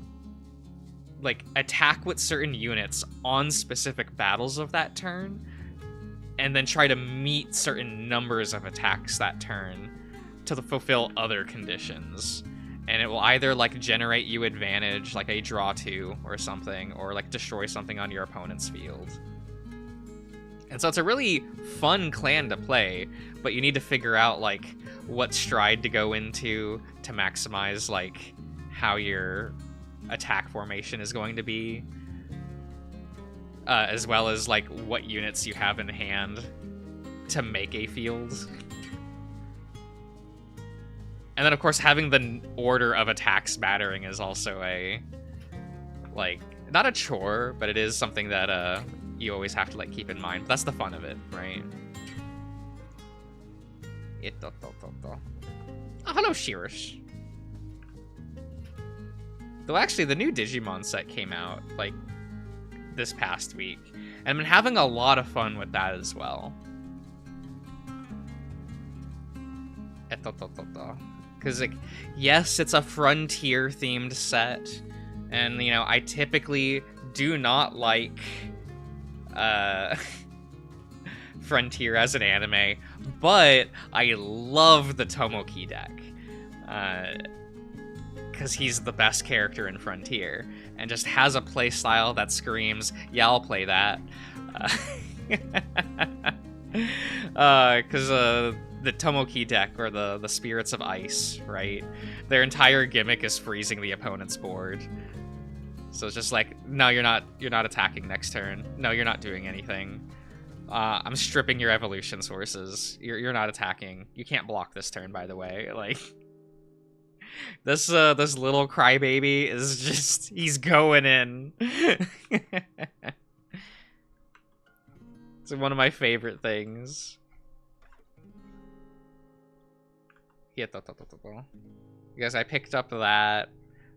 like, attack with certain units on specific battles of that turn, and then try to meet certain numbers of attacks that turn to fulfill other conditions. And it will either, like, generate you advantage, like a draw 2 or something, or, like, destroy something on your opponent's field. And so it's a really fun clan to play, but you need to figure out, like, what stride to go into to maximize, like, how your attack formation is going to be, as well as, like, what units you have in hand to make a field. And then, of course, having the order of attacks mattering is also a, like, not a chore, but it is something that you always have to, like, keep in mind. But that's the fun of it, right? Oh, hello, Shirish. Though, actually, the new Digimon set came out, like, this past week. And I've been having a lot of fun with that as well. Because, like, yes, it's a Frontier-themed set, and, you know, I typically do not like Frontier as an anime, but I love the Tomoki deck, because he's the best character in Frontier, and just has a playstyle that screams, yeah, I'll play that. Because the Tomoki deck, or the Spirits of Ice, right? Their entire gimmick is freezing the opponent's board. So it's just like, no, you're not attacking next turn. No, you're not doing anything. I'm stripping your evolution sources. You're not attacking. You can't block this turn, by the way. Like, this little crybaby is just, he's going in. It's one of my favorite things. Yeah, because I picked up that.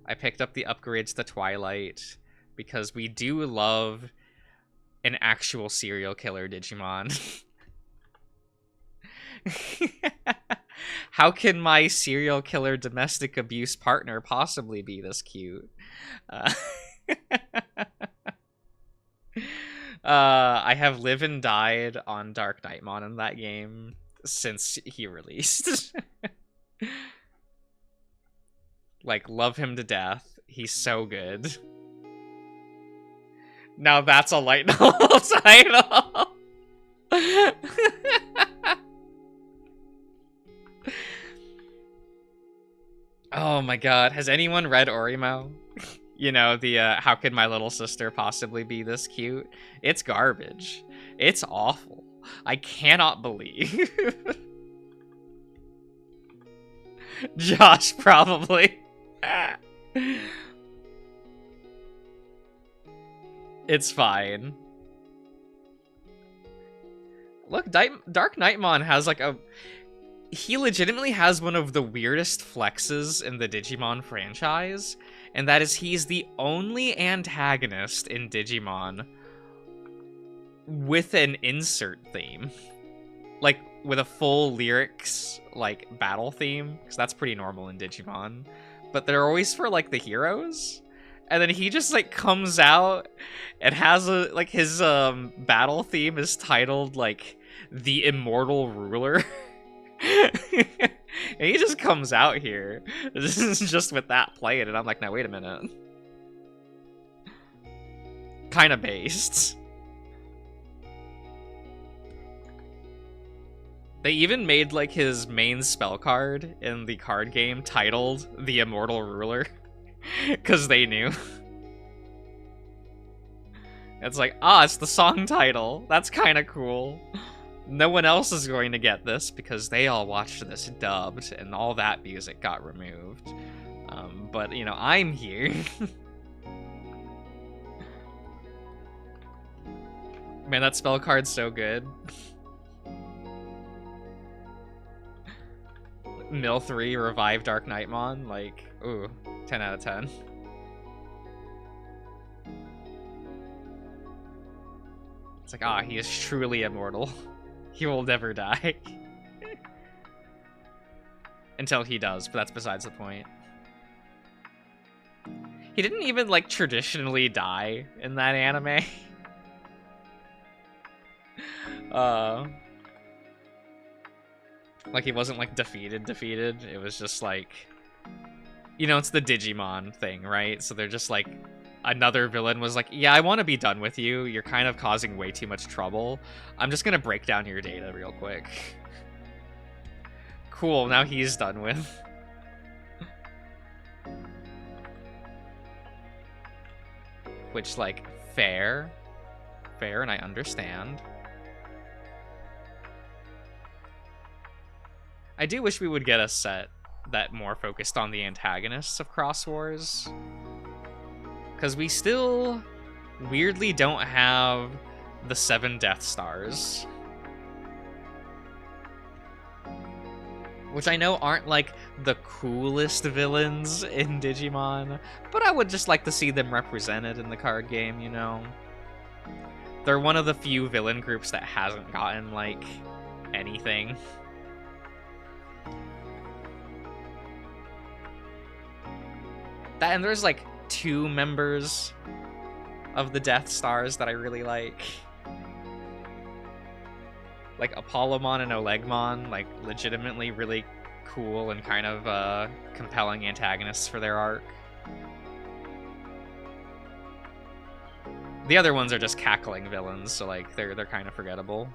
I picked up the upgrades to Twilight because we do love an actual serial killer Digimon. How can my serial killer domestic abuse partner possibly be this cute? I have live and died on Dark Knightmon in that game since he released. Like, love him to death. He's so good. Now that's a light novel title. Oh my god, has anyone read Orimo? You know, the how could my little sister possibly be this cute? It's garbage. It's awful. I cannot believe. Josh, probably. It's fine. Look, Dark Knightmon has like he legitimately has one of the weirdest flexes in the Digimon franchise, and that is he's the only antagonist in Digimon with an insert theme. Like, with a full lyrics, like, battle theme, because that's pretty normal in Digimon. But they're always for, like, the heroes. And then he just, like, comes out and has a, like, his, battle theme is titled, like, The Immortal Ruler. And he just comes out here. This is just with that playing, and I'm like, now, wait a minute. Kinda based. They even made, like, his main spell card in the card game titled The Immortal Ruler. Because they knew. It's like, it's the song title. That's kind of cool. No one else is going to get this because they all watched this dubbed and all that music got removed. But, you know, I'm here. Man, that spell card's so good. Mill 3, revive Dark Knightmon, like, ooh, 10 out of 10. It's like, ah, he is truly immortal. He will never die. Until he does, but that's besides the point. He didn't even, like, traditionally die in that anime. Like, he wasn't, like, defeated. It was just, like... You know, it's the Digimon thing, right? So they're just, like... Another villain was like, yeah, I want to be done with you. You're kind of causing way too much trouble. I'm just gonna break down your data real quick. Cool, now he's done with. Which, like, fair. Fair, and I understand. I do wish we would get a set that more focused on the antagonists of Cross Wars. Because we still weirdly don't have the 7 Death Stars. Which I know aren't, like, the coolest villains in Digimon, but I would just like to see them represented in the card game, you know? They're one of the few villain groups that hasn't gotten, like, anything. That, and there's, like, 2 members of the Death Stars that I really like. Like, Apollomon and Olegmon, like, legitimately really cool and kind of, compelling antagonists for their arc. The other ones are just cackling villains, so, like, they're kind of forgettable.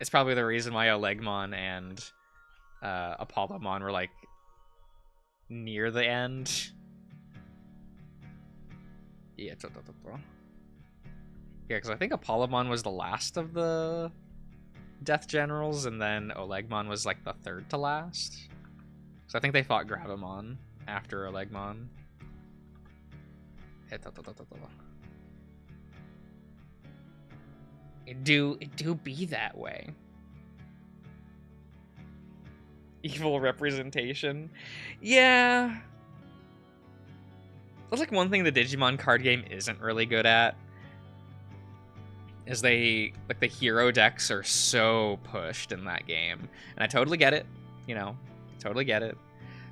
It's probably the reason why Olegmon and Apollomon were, like, near the end. Yeah, because I think Apollomon was the last of the Death Generals, and then Olegmon was, like, the 3rd to last. So I think they fought Gravamon after Olegmon. It do be that way. Evil representation. Yeah. That's, like, one thing the Digimon card game isn't really good at. Is they, like, the hero decks are so pushed in that game. And I totally get it. You know, totally get it.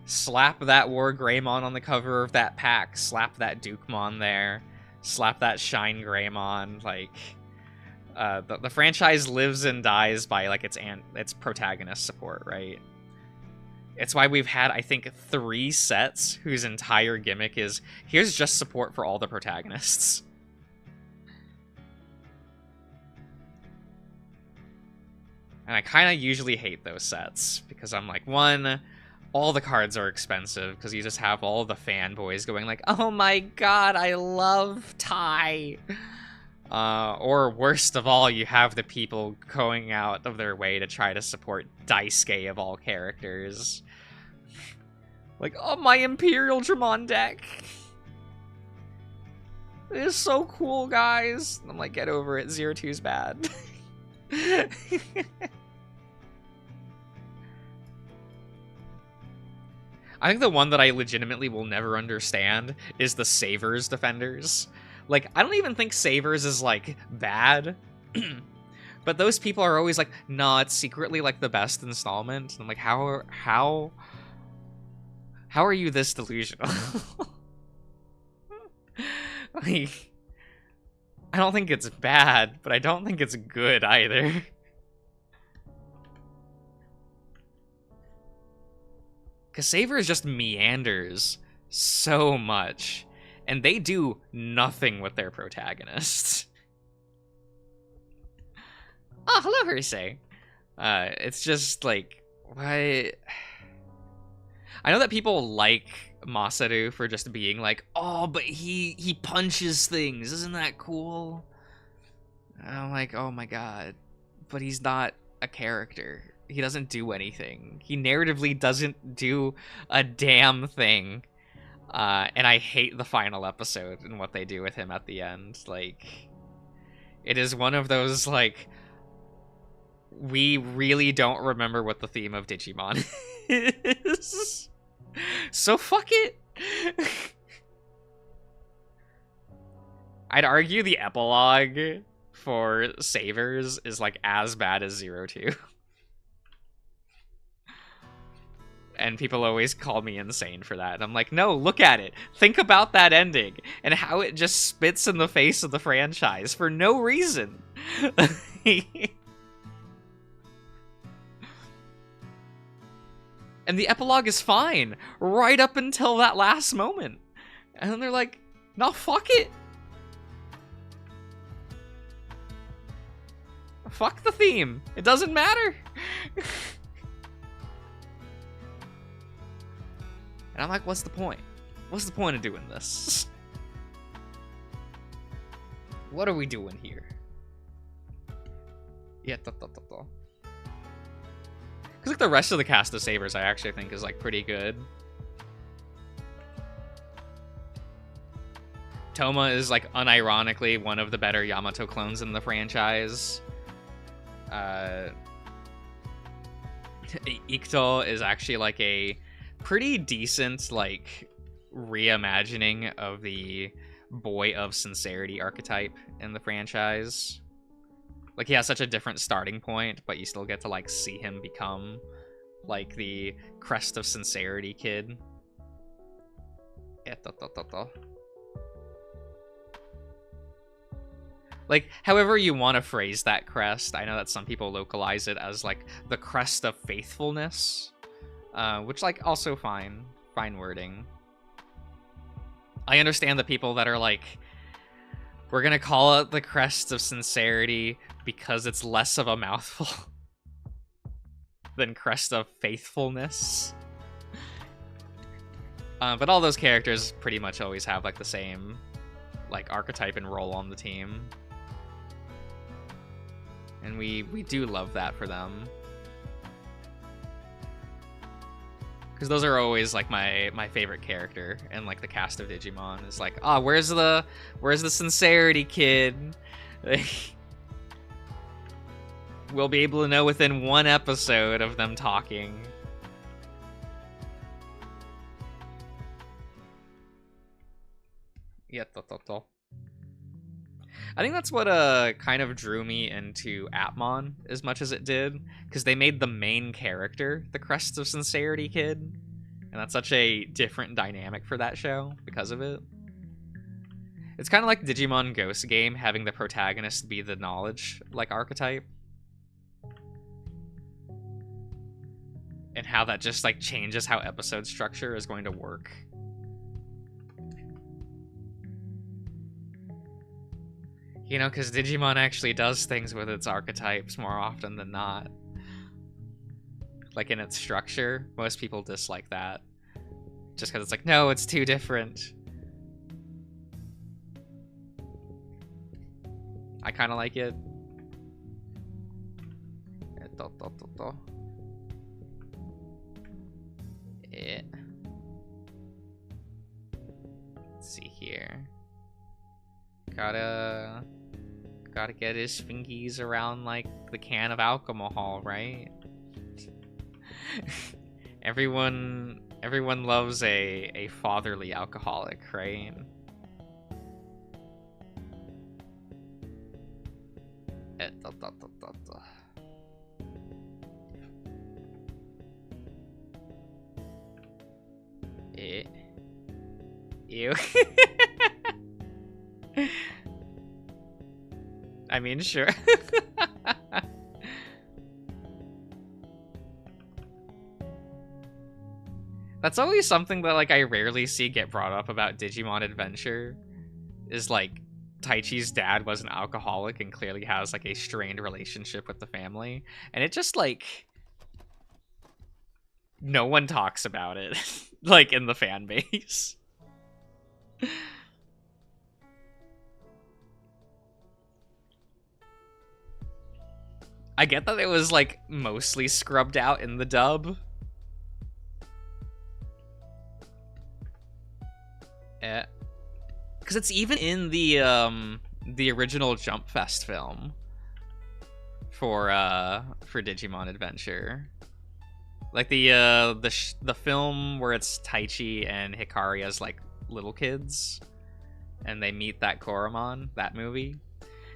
Slap that War Greymon on the cover of that pack. Slap that Dukemon there. Slap that Shine Greymon. Like, the franchise lives and dies by, like, its protagonist support, right? It's why we've had, I think, 3 sets whose entire gimmick is, here's just support for all the protagonists. And I kind of usually hate those sets, because I'm like, 1, all the cards are expensive, because you just have all the fanboys going like, oh my god, I love Tai! Or worst of all, you have the people going out of their way to try to support Daisuke of all characters. Like, oh, my Imperial Dramon deck! It is so cool, guys! I'm like, get over it, 0-2's bad. I think the one that I legitimately will never understand is the Savers Defenders. Like, I don't even think Savers is, like, bad. But those people are always like, nah, it's secretly, like, the best installment. And I'm like, how are you this delusional? Like, I don't think it's bad, but I don't think it's good either. Because Savers just meanders so much, and they do nothing with their protagonists. Oh, hello, Hersey. It's just, like, why... I know that people like Masaru for just being like, oh, but he punches things, isn't that cool? And I'm like, oh my god, but he's not a character. He doesn't do anything. He narratively doesn't do a damn thing. And I hate the final episode and what they do with him at the end. Like, it is one of those, like, we really don't remember what the theme of Digimon is. So fuck it. I'd argue the epilogue for Savers is like as bad as 02. And people always call me insane for that. And I'm like, no, look at it. Think about that ending and how it just spits in the face of the franchise for no reason. And the epilogue is fine right up until that last moment. And then they're like, no, fuck it. Fuck the theme. It doesn't matter. And I'm like, what's the point? What's the point of doing this? What are we doing here? Yeah, Because like the rest of the cast of Sabers I actually think is like pretty good. Toma is like unironically one of the better Yamato clones in the franchise. Ikuto is actually like a pretty decent like reimagining of the boy of sincerity archetype in the franchise. Like he has such a different starting point, but you still get to like see him become like the crest of sincerity kid. Like, however you want to phrase that crest, I know that some people localize it as like the crest of faithfulness, which like also fine wording. I understand the people that are like, we're gonna call it the crest of sincerity because it's less of a mouthful than crest of faithfulness. But all those characters pretty much always have like the same like archetype and role on the team. And we do love that for them. Because those are always like my favorite character in like the cast of Digimon. Is like, ah, where's the sincerity kid? We'll be able to know within one episode of them talking. Yeah, I think that's what kind of drew me into Atmon as much as it did, because they made the main character the crest of sincerity kid, and that's such a different dynamic for that show because of it. It's kind of like Digimon Ghost Game having the protagonist be the knowledge like archetype, and how that just like changes how episode structure is going to work. You know, because Digimon actually does things with its archetypes more often than not. Like in its structure, most people dislike that. Just because it's like, no, it's too different. I kind of like it. Let's see here. Gotta get his fingies around like the can of alcohol, right? everyone loves a fatherly alcoholic, right? Ew. I mean, sure. That's always something that like I rarely see get brought up about Digimon Adventure, is like Taichi's dad was an alcoholic and clearly has like a strained relationship with the family, and it just like no one talks about it like in the fan base. I get that it was like mostly scrubbed out in the dub. Because it's even in the original Jump Fest film for Digimon Adventure. Like the film where it's Taichi and Hikari as like little kids, and they meet that Koromon, that movie.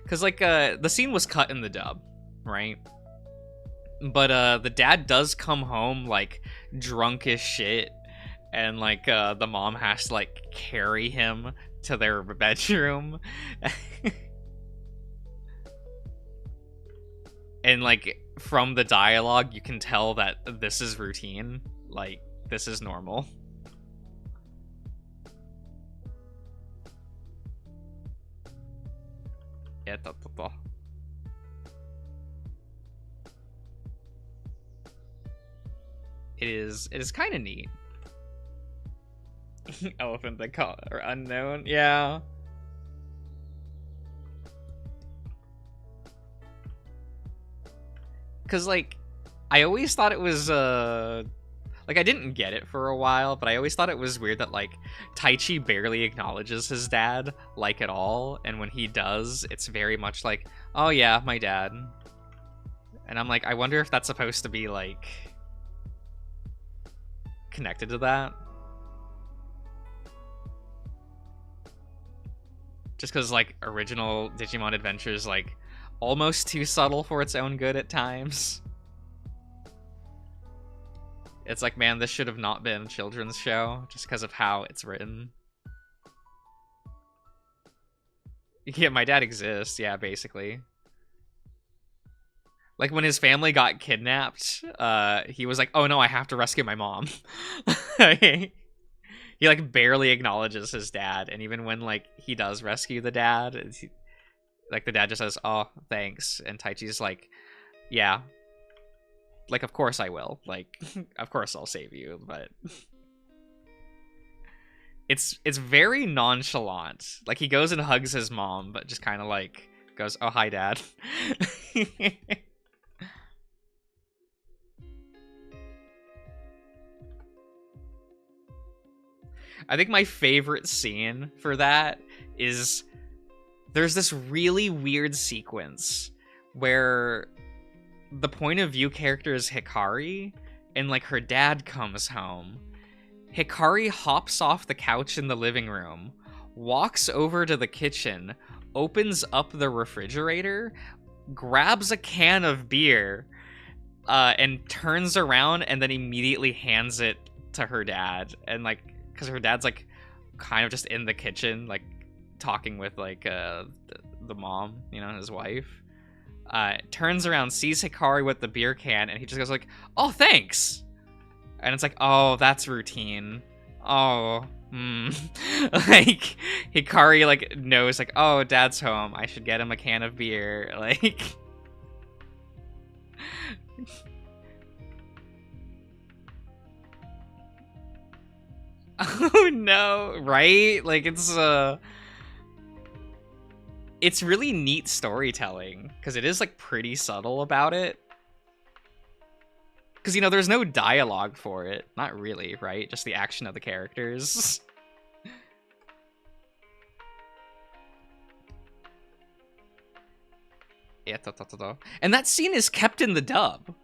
Because, like, the scene was cut in the dub, right? But the dad does come home, like, drunk as shit, and, like, the mom has to, like, carry him to their bedroom. And, like, from the dialogue, you can tell that this is routine. Like, this is normal. Yeah, it is kind of neat. Elephant they call or unknown, yeah. Cause like, I always thought it was like I didn't get it for a while, but I always thought it was weird that like Taichi barely acknowledges his dad like at all, and when he does, it's very much like, oh yeah, my dad. And I'm like, I wonder if that's supposed to be like connected to that. Just because like original Digimon Adventures like almost too subtle for its own good at times. It's like, man, this should have not been a children's show just because of how it's written. Yeah, my dad exists, yeah, basically. Like when his family got kidnapped, he was like, oh no, I have to rescue my mom. He like barely acknowledges his dad, and even when like he does rescue the dad, like the dad just says, oh, thanks, and Taichi's like, yeah, like of course I will, like of course I'll save you, but it's very nonchalant. Like he goes and hugs his mom, but just kind of like goes, oh hi dad. I think my favorite scene for that is there's this really weird sequence where the point of view character is Hikari, and like her dad comes home. Hikari hops off the couch in the living room, walks over to the kitchen, opens up the refrigerator, grabs a can of beer, and turns around and then immediately hands it to her dad. And like, because her dad's like kind of just in the kitchen, like talking with like the mom, you know, his wife. Turns around, sees Hikari with the beer can, and he just goes like, oh, thanks. And it's like, oh, that's routine. Oh, like Hikari like knows like, oh, dad's home, I should get him a can of beer. Like oh no, right? Like it's really neat storytelling because it is like pretty subtle about it. Because, you know, there's no dialogue for it. Not really, right? Just the action of the characters. Yeah, and that scene is kept in the dub.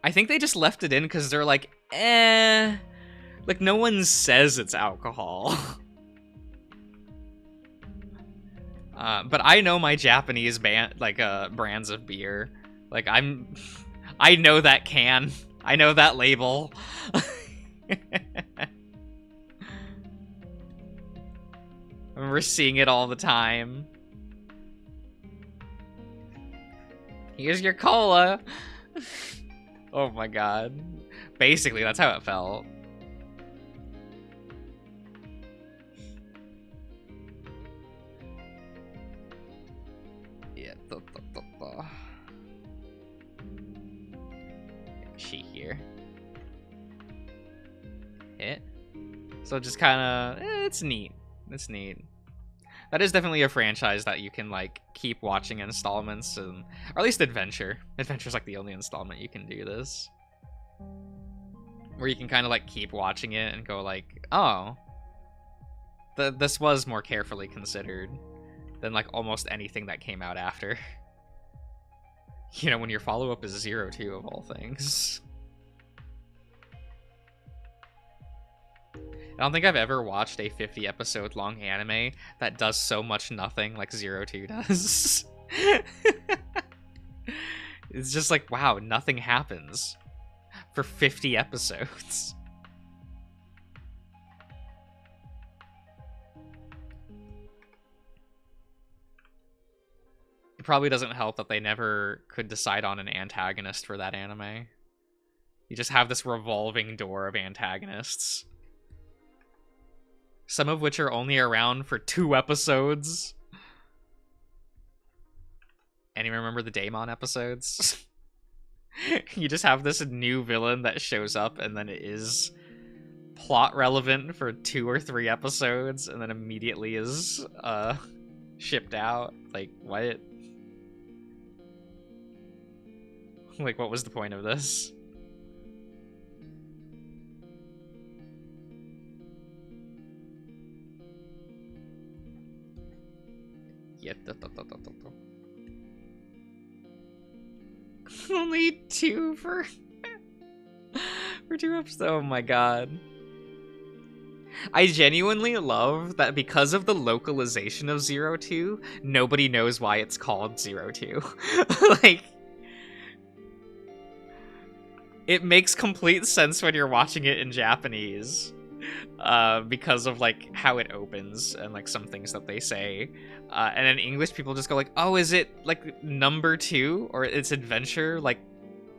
I think they just left it in because they're like, eh. Like, no one says it's alcohol. But I know my Japanese brands of beer. Like, I know that can. I know that label. I remember seeing it all the time. Here's your cola. Oh my god. Basically, that's how it felt. Yeah. She here. Hit. So just kind of, it's neat. It's neat. That is definitely a franchise that you can like keep watching installments, and or at least Adventure. Adventure's like the only installment you can do this, where you can kind of like keep watching it and go like, oh, this was more carefully considered than like almost anything that came out after. You know, when your follow-up is 02 of all things. I don't think I've ever watched a 50 episode long anime that does so much nothing like 02 does. It's just like, wow, nothing happens for 50 episodes. It probably doesn't help that they never could decide on an antagonist for that anime. You just have this revolving door of antagonists. Some of which are only around for 2 episodes. And you remember the Daemon episodes? You just have this new villain that shows up and then it is plot relevant for 2 or 3 episodes and then immediately is shipped out. Like, what? Like, what was the point of this? Only 2 for 2 episodes. Oh my god. I genuinely love that because of the localization of 02, nobody knows why it's called 02. Like, it makes complete sense when you're watching it in Japanese. Because of like how it opens and like some things that they say, and in English people just go like, oh, is it like number 2 or it's adventure like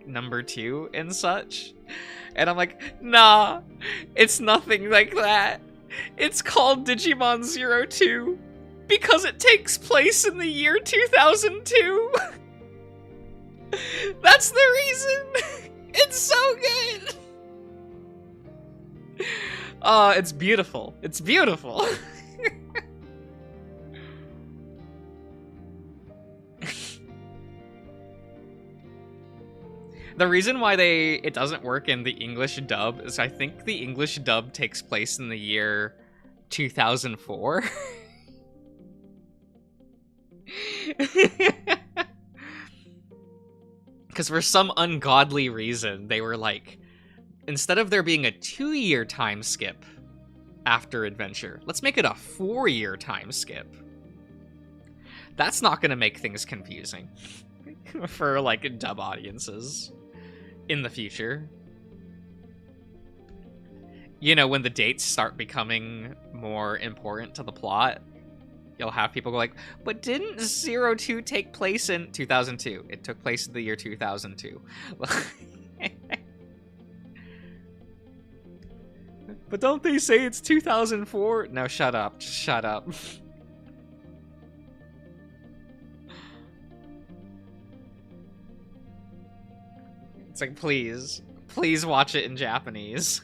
number 2 and such? And I'm like, nah, it's nothing like that. It's called Digimon 02 because it takes place in the year 2002. That's the reason. It's so good. Oh, it's beautiful. It's beautiful. The reason why it doesn't work in the English dub is I think the English dub takes place in the year 2004. Because for some ungodly reason, they were like, instead of there being a 2-year time skip after adventure, let's make it a 4-year time skip. That's not going to make things confusing for like dub audiences in the future. You know, when the dates start becoming more important to the plot, you'll have people go like, but didn't 02 take place in 2002? It took place in the year 2002. But don't they say it's 2004? No, shut up. Just shut up. It's like, please. Please watch it in Japanese.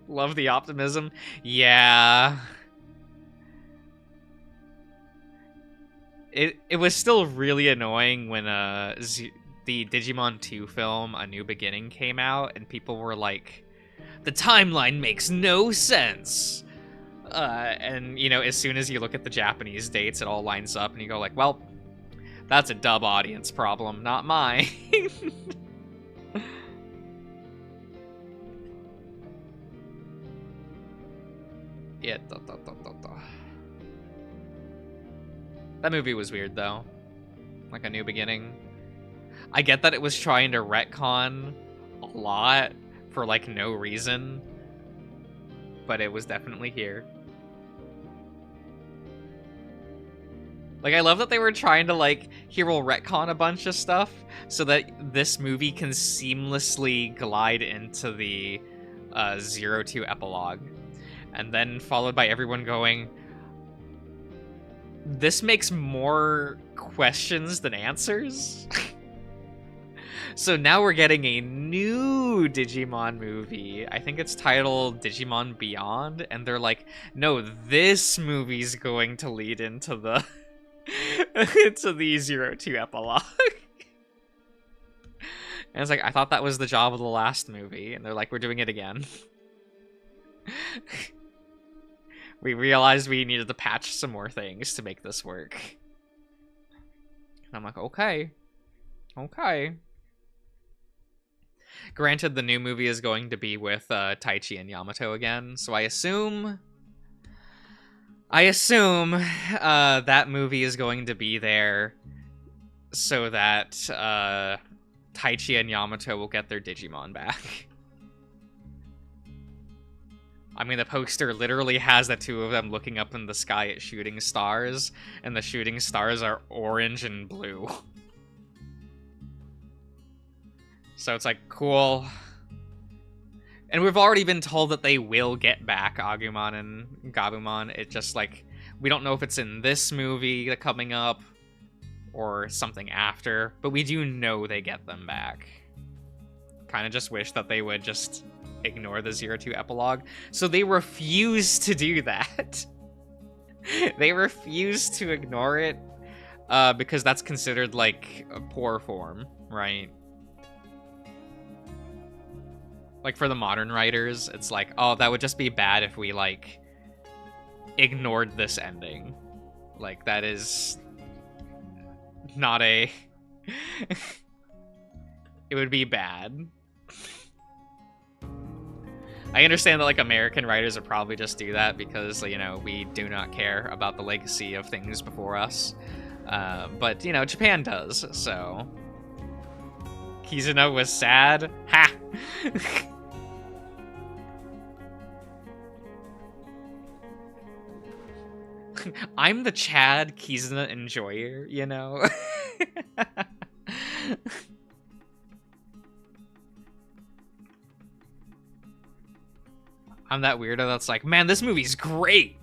Love the optimism. Yeah. It was still really annoying when the Digimon 2 film, A New Beginning, came out, and people were like, the timeline makes no sense. And, you know, as soon as you look at the Japanese dates, it all lines up, and you go like, well, that's a dub audience problem, not mine. Yeah, that movie was weird, though. Like, A New Beginning. I get that it was trying to retcon a lot for, like, no reason. But it was definitely here. Like, I love that they were trying to, like, here we'll retcon a bunch of stuff so that this movie can seamlessly glide into the 02 epilogue. And then followed by everyone going, this makes more questions than answers. So now we're getting a new Digimon movie. I think it's titled Digimon Beyond. And they're like, no, this movie's going to lead into the into the 02 epilogue. And it's like, I thought that was the job of the last movie. And they're like, we're doing it again. We realized we needed to patch some more things to make this work. And I'm like, okay. Okay. Granted, the new movie is going to be with Taichi and Yamato again, so I assume that movie is going to be there so that Taichi and Yamato will get their Digimon back. I mean, the poster literally has the two of them looking up in the sky at shooting stars, and the shooting stars are orange and blue. So it's like, cool. And we've already been told that they will get back Agumon and Gabumon. It just, like, we don't know if it's in this movie coming up or something after, but we do know they get them back. Kind of just wish that they would just ignore the 02 epilogue. So they refuse to do that. They refuse to ignore it because that's considered, like, a poor form, right? Like, for the modern writers, it's like, oh, that would just be bad if we, like, ignored this ending. Like, that is not a... It would be bad. I understand that, like, American writers would probably just do that because, you know, we do not care about the legacy of things before us. But, you know, Japan does, so... Kizuna was sad? Ha! I'm the Chad Kizuna enjoyer, you know? I'm that weirdo that's like, man, this movie's great!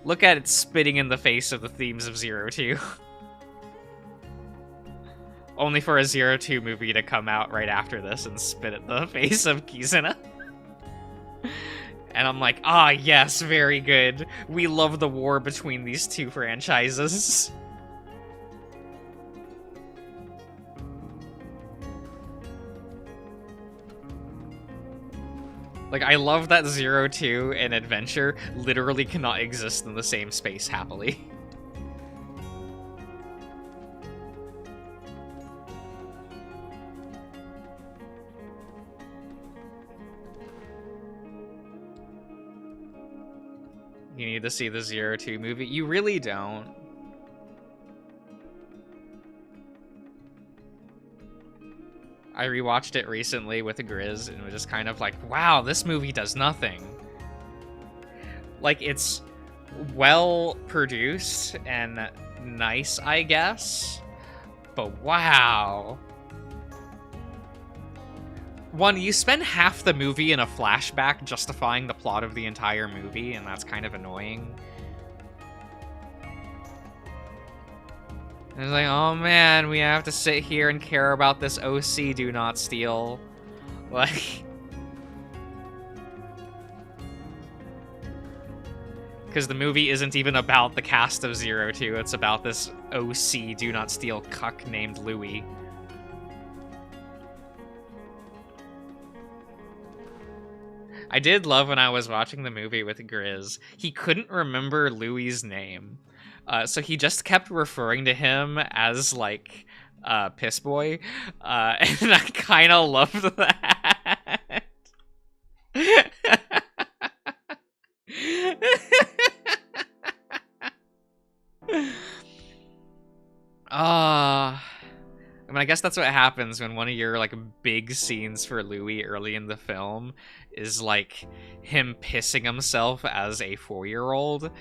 Look at it spitting in the face of the themes of 02. Only for a 02 movie to come out right after this and spit at the face of Kizuna. And I'm like, ah, yes, very good. We love the war between these two franchises. Like, I love that 02 and Adventure literally cannot exist in the same space happily. You need to see the 02 movie. You really don't. I rewatched it recently with Grizz and was just kind of like, wow, this movie does nothing. Like, it's well produced and nice, I guess, but wow. One, you spend half the movie in a flashback justifying the plot of the entire movie, and that's kind of annoying. And it's like, oh man, we have to sit here and care about this OC do not steal. Like... Because the movie isn't even about the cast of 02, it's about this OC do not steal cuck named Louis. I did love when I was watching the movie with Grizz, he couldn't remember Louis's name. So he just kept referring to him as, like, Piss Boy. And I kind of loved that. I mean, I guess that's what happens when one of your, like, big scenes for Louis early in the film is, like, him pissing himself as a 4-year-old.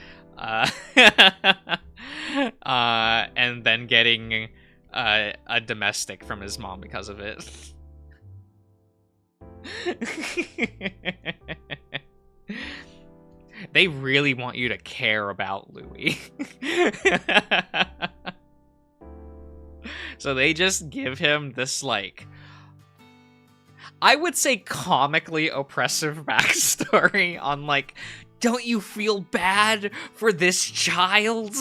And then getting a domestic from his mom because of it. They really want you to care about Louis. So they just give him this, like, I would say comically oppressive backstory on, like, don't you feel bad for this child?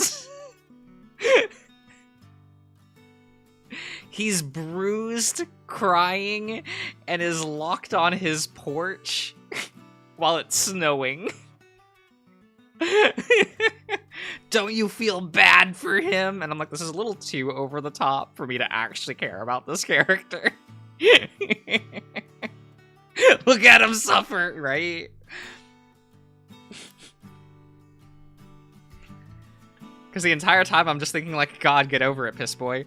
He's bruised, crying, and is locked on his porch while it's snowing. Don't you feel bad for him? And I'm like, this is a little too over the top for me to actually care about this character. Look at him suffer, right? Because the entire time I'm just thinking like, God, get over it, piss boy.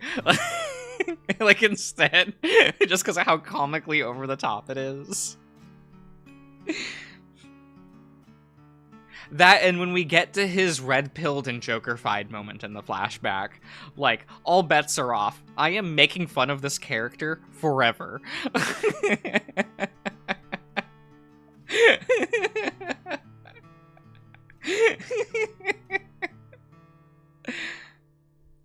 Like instead, just because of how comically over the top it is. That, and when we get to his red-pilled and Joker-fied moment in the flashback, like, all bets are off. I am making fun of this character forever.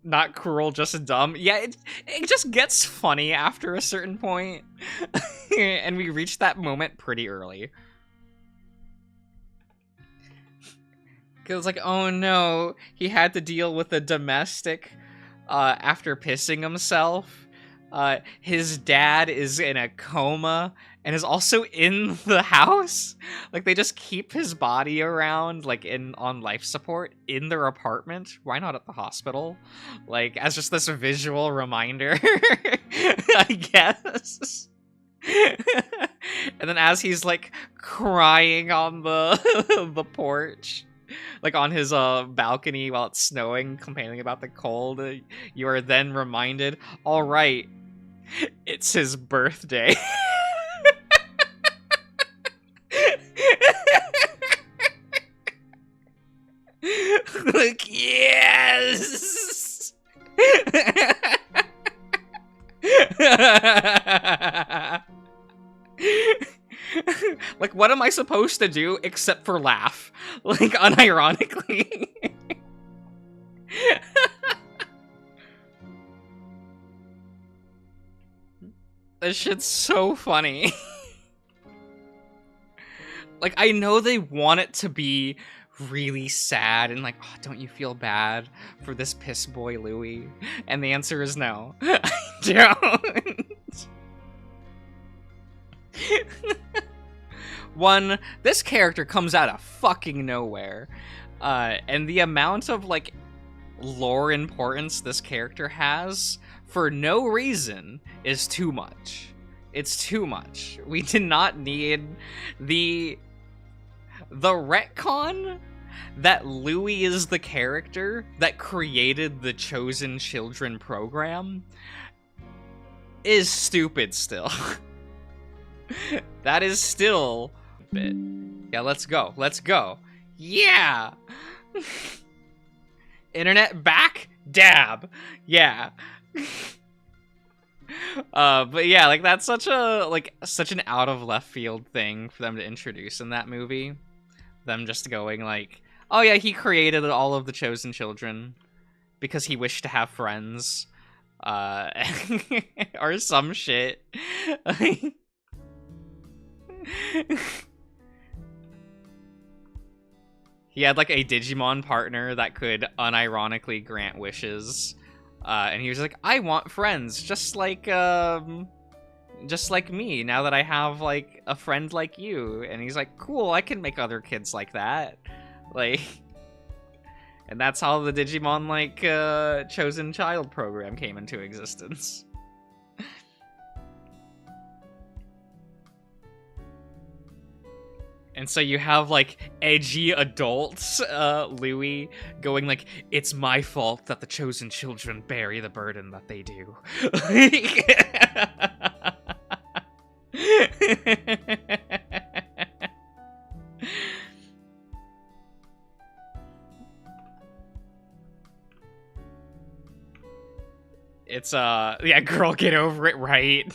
Not cruel, just dumb. Yeah, it just gets funny after a certain point. And we reach that moment pretty early. Because, like, oh no, he had to deal with a domestic after pissing himself. His dad is in a coma and is also in the house. Like, they just keep his body around, like, on life support in their apartment. Why not at the hospital? Like, as just this visual reminder, I guess. And then as he's, like, crying on the porch, like on his balcony while it's snowing, complaining about the cold, you are then reminded, all right, it's his birthday. Like, yes. Like, what am I supposed to do except for laugh? Like, unironically. This shit's so funny. Like, I know they want it to be really sad and like, oh, don't you feel bad for this piss boy Louis? And the answer is no. I don't. One, this character comes out of fucking nowhere. And the amount of, like, lore importance this character has for no reason is too much. It's too much. We did not need the retcon that Louis is the character that created the Chosen Children program is stupid still. That is still bit. Yeah, let's go. Let's go. Yeah. Internet back? Dab. Yeah. But yeah, like that's such an out of left field thing for them to introduce in that movie. Them just going like, oh yeah, he created all of the Chosen Children because he wished to have friends. Or some shit. He had like a Digimon partner that could unironically grant wishes. And he was like, I want friends, just like me, now that I have like a friend like you. And he's like, cool, I can make other kids like that. Like, and that's how the Digimon like Chosen Child program came into existence. And so you have, like, edgy adults, Louis, going like, it's my fault that the Chosen Children bear the burden that they do. It's, yeah, girl, get over it, right?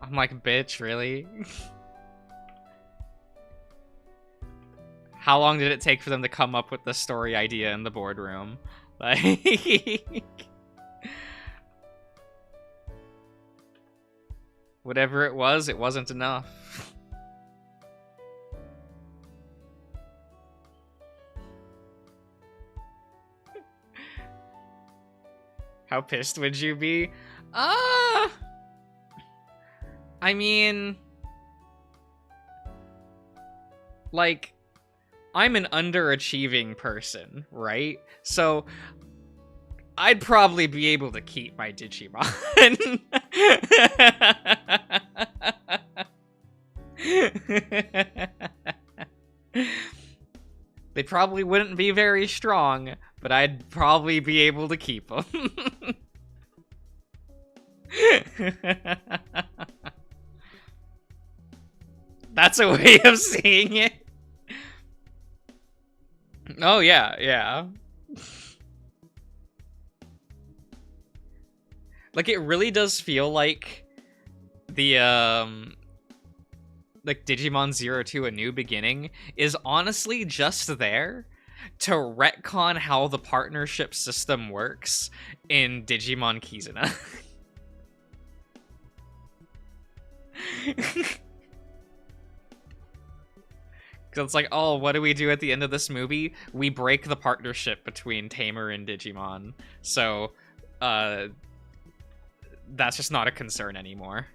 I'm like, bitch, really? How long did it take for them to come up with the story idea in the boardroom? Like, whatever it wasn't enough. How pissed would you be? I mean, Like, I'm an underachieving person, right? So I'd probably be able to keep my Digimon. They probably wouldn't be very strong, but I'd probably be able to keep them. That's a way of seeing it. Oh, yeah, yeah. Like, it really does feel like the, like, Digimon 02 A New Beginning is honestly just there to retcon how the partnership system works in Digimon Kizuna. It's like, oh, what do we do at the end of this movie? We break the partnership between Tamer and Digimon. So, that's just not a concern anymore.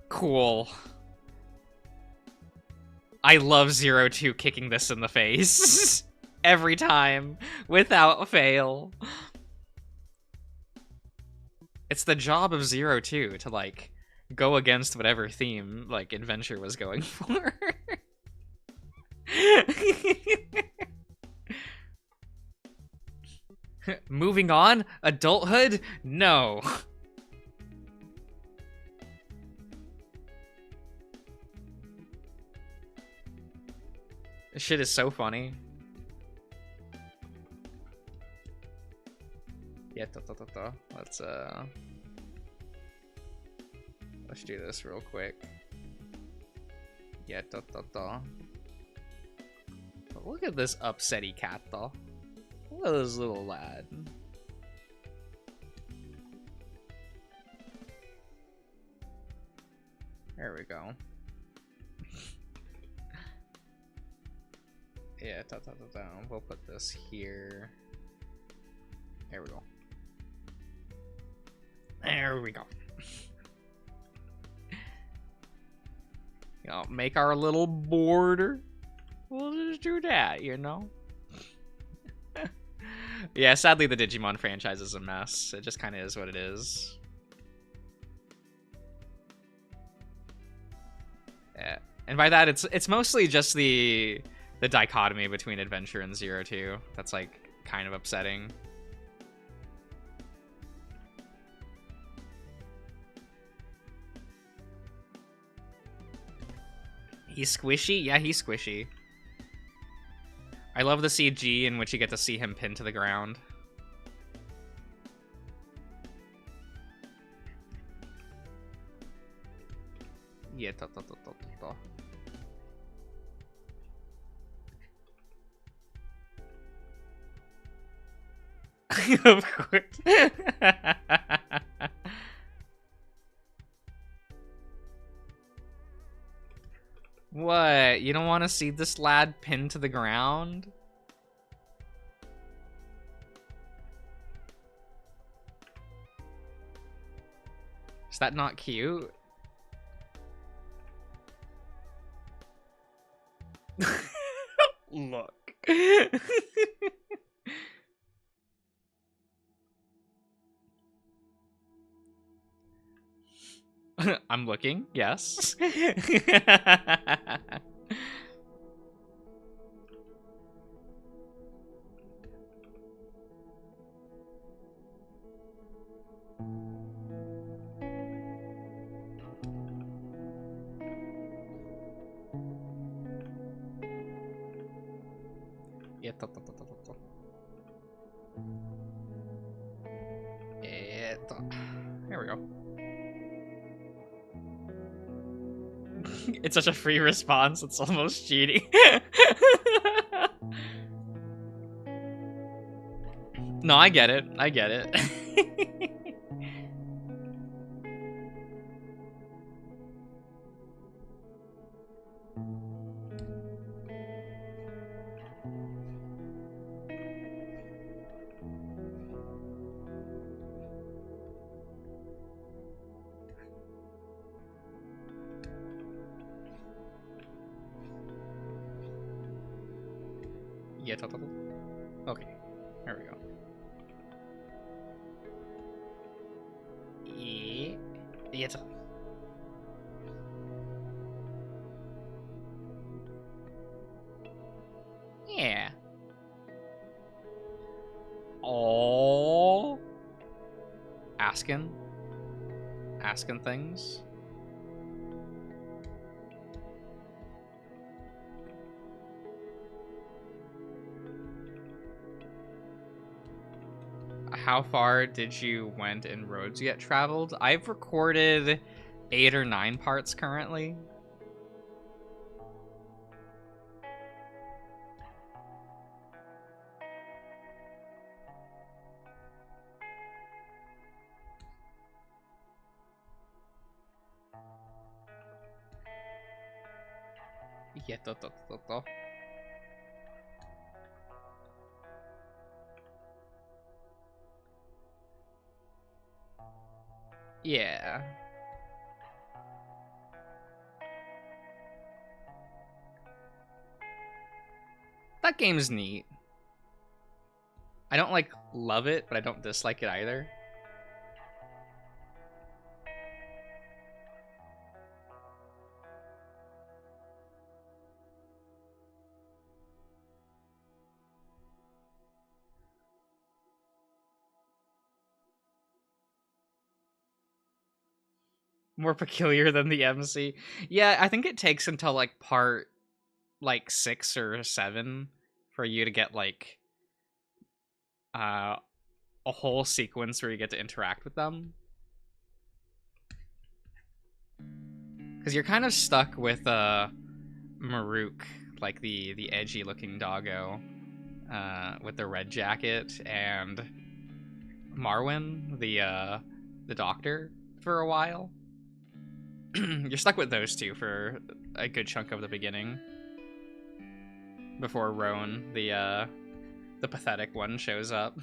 Cool. I love 02 kicking this in the face. Every time. Without fail. It's the job of 02 to, like, go against whatever theme, like, Adventure was going for. Moving on? Adulthood? No. This shit is so funny. Yeah, let's do this real quick. Yeah, look at this upsetty cat, though. Look at this little lad. There we go. Yeah, we'll put this here. There we go. There we go. You know, make our little border. We'll just do that, you know? Yeah, sadly the Digimon franchise is a mess. It just kind of is what it is. Yeah. And by that, it's mostly just the dichotomy between Adventure and 02 that's, like, kind of upsetting. He's squishy? Yeah, he's squishy. I love the CG in which you get to see him pinned to the ground. Yeah, Of course. What? You don't want to see this lad pinned to the ground? Is that not cute? Look. I'm looking, yes. Yeah, there we go. It's such a free response, it's almost cheating. No, I get it. I get it. Yeah, total. Okay, there we go. Yeah, yeah. Yeah. Oh, asking things. How far did you went in roads yet traveled? I've recorded 8 or 9 parts currently. Yeah, yeah. That game's neat. I don't like love it, but I don't dislike it either. More peculiar than the MC. Yeah, I think it takes until like part like 6 or 7 for you to get like a whole sequence where you get to interact with them. Because you're kind of stuck with Maruk, like the edgy looking doggo with the red jacket, and Marwin, the doctor, for a while. You're stuck with those two for a good chunk of the beginning before Roan, the pathetic one, shows up.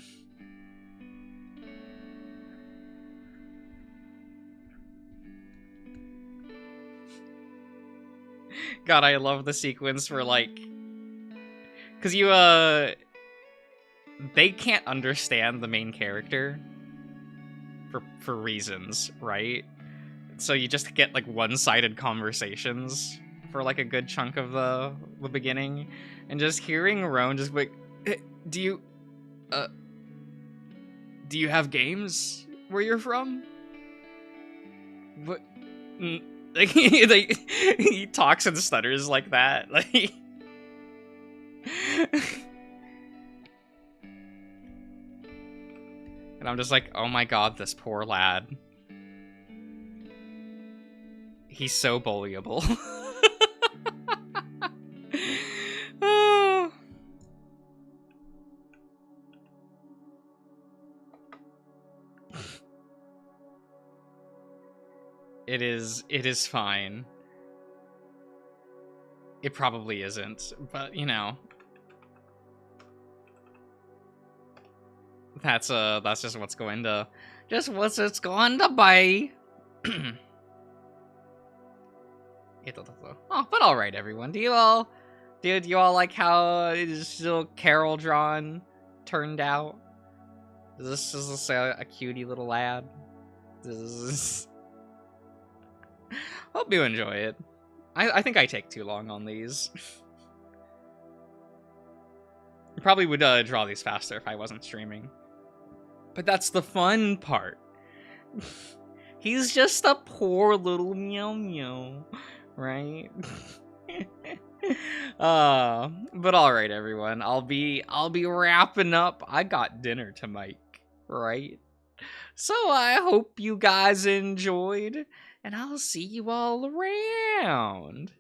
God, I love the sequence where, like, because you they can't understand the main character for reasons, right? So you just get like one-sided conversations for like a good chunk of the beginning, and just hearing Roan just like, do you have games where you're from? What? Like, he talks and stutters like that, like. And I'm just like, oh my god, this poor lad. He's so bullyable. It is fine. It probably isn't, but you know. That's just what's going to it's going to be. Oh, but alright everyone. Do you all like how this little Carol drawn turned out? Is this a cutie little lad? Hope you enjoy it. I think I take too long on these. I probably would draw these faster if I wasn't streaming. But that's the fun part. He's just a poor little meow meow, right? But alright everyone, I'll be wrapping up. I got dinner to make, right? So I hope you guys enjoyed, and I'll see you all around.